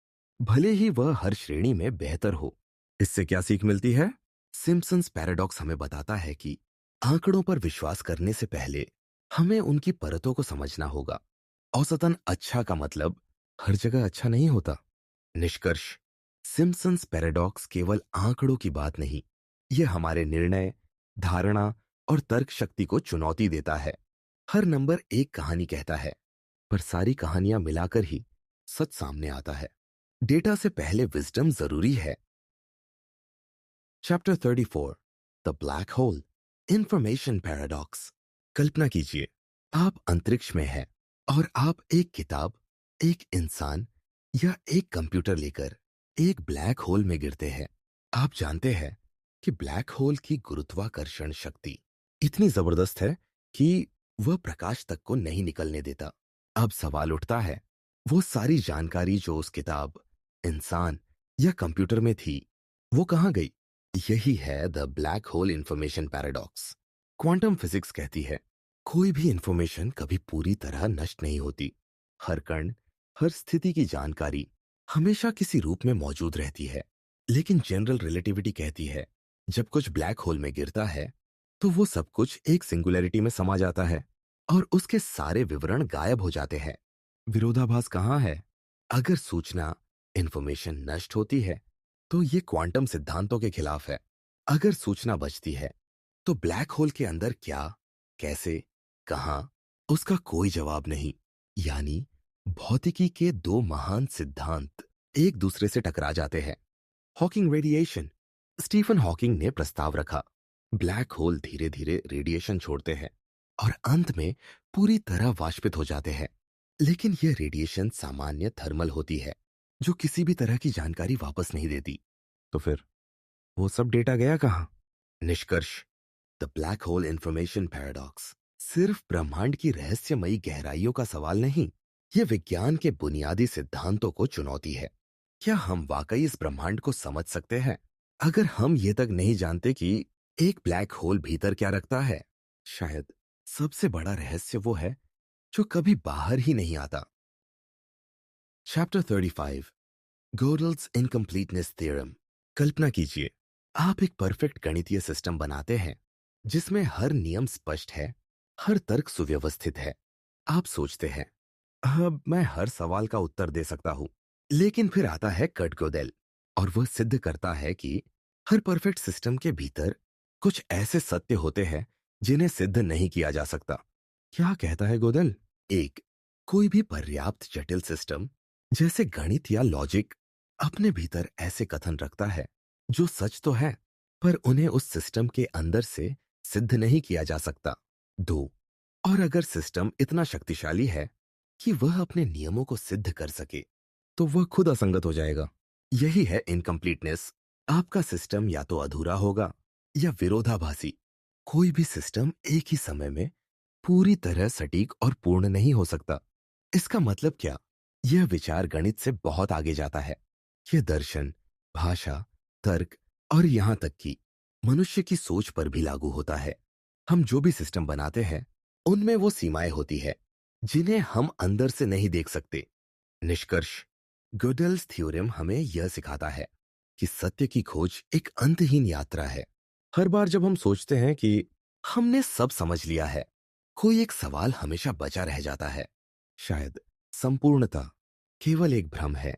भले ही वह हर श्रेणी में बेहतर हो। इससे क्या सीख मिलती है? सिम्पसन्स पैराडॉक्स हमें बताता है कि आंकड़ों पर विश्वास करने से पहले हमें उनकी परतों को समझना होगा। औसतन अच्छा का मतलब हर जगह अच्छा नहीं होता। निष्कर्ष, सिम्पसन्स पैराडॉक्स केवल आंकड़ों की बात नहीं, यह हमारे निर्णय, धारणा और तर्क शक्ति को चुनौती देता है। हर नंबर एक कहानी कहता है, पर सारी कहानियां मिलाकर ही सच सामने आता है। डेटा से पहले विजडम जरूरी है। Chapter 34, the black hole, information paradox. कल्पना कीजिए, आप अंतरिक्ष में हैं और आप एक किताब, एक इंसान या एक कंप्यूटर लेकर एक ब्लैक होल में गिरते हैं। आप जानते हैं कि ब्लैक होल की गुरुत्वाकर्षण शक्ति इतनी जबरदस्त है कि वह प्रकाश तक को नहीं निकलने देता। अब सवाल उठता है, वो सारी जानकारी जो उस किताब, इंसान या कंप्यूटर में थी, वो कहाँ गई? यही है the black hole information paradox. Quantum physics कहती है, कोई भी इंफॉर्मेशन कभी पूरी तरह नष्ट नहीं होती। हर कण, हर स्थिति की जानकारी हमेशा किसी रूप में मौजूद रहती है। लेकिन जनरल रिलेटिविटी कहती है, जब कुछ ब्लैक होल में गिरता है, तो वो सब कुछ एक सिंगुलैरिटी में समा जाता है और उसके सारे विवरण गायब हो जाते हैं। विरोधाभास कहाँ है? अगर सूचना, इंफॉर्मेशन नष्ट होती है, तो ये क्वांटम सिद्धांतों के खिलाफ है। अगर सूचना बचती है, तो ब्लैक होल के अंदर क्या, कैसे, कहां, उसका कोई जवाब नहीं। यानी भौतिकी के दो महान सिद्धांत एक दूसरे से टकरा जाते हैं। Hawking radiation. स्टीफन हॉकिंग ने प्रस्ताव रखा, ब्लैक होल धीरे धीरे रेडिएशन छोड़ते हैं और अंत में पूरी तरह वाष्पित हो जाते हैं। लेकिन यह रेडिएशन सामान्य थर्मल होती है, जो किसी भी तरह की जानकारी वापस नहीं देती। तो फिर वो सब डेटा गया कहां? निष्कर्ष, the black hole information paradox सिर्फ ब्रह्मांड की रहस्यमयी गहराइयों का सवाल नहीं, यह विज्ञान के बुनियादी सिद्धांतों को चुनौती है। क्या हम वाकई इस ब्रह्मांड को समझ सकते हैं अगर हम ये तक नहीं जानते कि एक ब्लैक होल भीतर क्या रखता है? शायद सबसे बड़ा रहस्य वो है जो कभी बाहर ही नहीं आता। Chapter 35, Godel's incompleteness theorem. कल्पना कीजिए, आप एक परफेक्ट गणितीय सिस्टम बनाते हैं जिसमें हर नियम स्पष्ट है, हर तर्क सुव्यवस्थित है। आप सोचते हैं, अब मैं हर सवाल का उत्तर दे सकता हूं। लेकिन फिर आता है कर्ट गोडेल और वह सिद्ध करता है कि हर परफेक्ट सिस्टम के भीतर कुछ ऐसे सत्य होते हैं जिन्हें सिद्ध नहीं किया जा सकता। क्या कहता है गोडेल? एक, कोई भी पर्याप्त जटिल सिस्टम जैसे गणित या लॉजिक अपने भीतर ऐसे कथन रखता है जो सच तो है, पर उन्हें उस सिस्टम के अंदर से सिद्ध नहीं किया जा सकता। दो, और अगर सिस्टम इतना शक्तिशाली है कि वह अपने नियमों को सिद्ध कर सके, तो वह खुद असंगत हो जाएगा। यही है इनकम्प्लीटनेस। आपका सिस्टम या तो अधूरा होगा या विरोधाभासी। कोई भी सिस्टम एक ही समय में पूरी तरह सटीक और पूर्ण नहीं हो सकता। इसका मतलब क्या? यह विचार गणित से बहुत आगे जाता है। यह दर्शन, भाषा, तर्क और यहां तक कि मनुष्य की सोच पर भी लागू होता है। हम जो भी सिस्टम बनाते हैं, उनमें वो सीमाएं होती है जिन्हें हम अंदर से नहीं देख सकते। निष्कर्ष, गोडेल्स थ्योरम हमें यह सिखाता है कि सत्य की खोज एक अंतहीन यात्रा है। हर बार जब हम सोचते हैं कि हमने सब समझ लिया है, कोई एक सवाल हमेशा बचा रह जाता है। शायद संपूर्णता केवल एक भ्रम है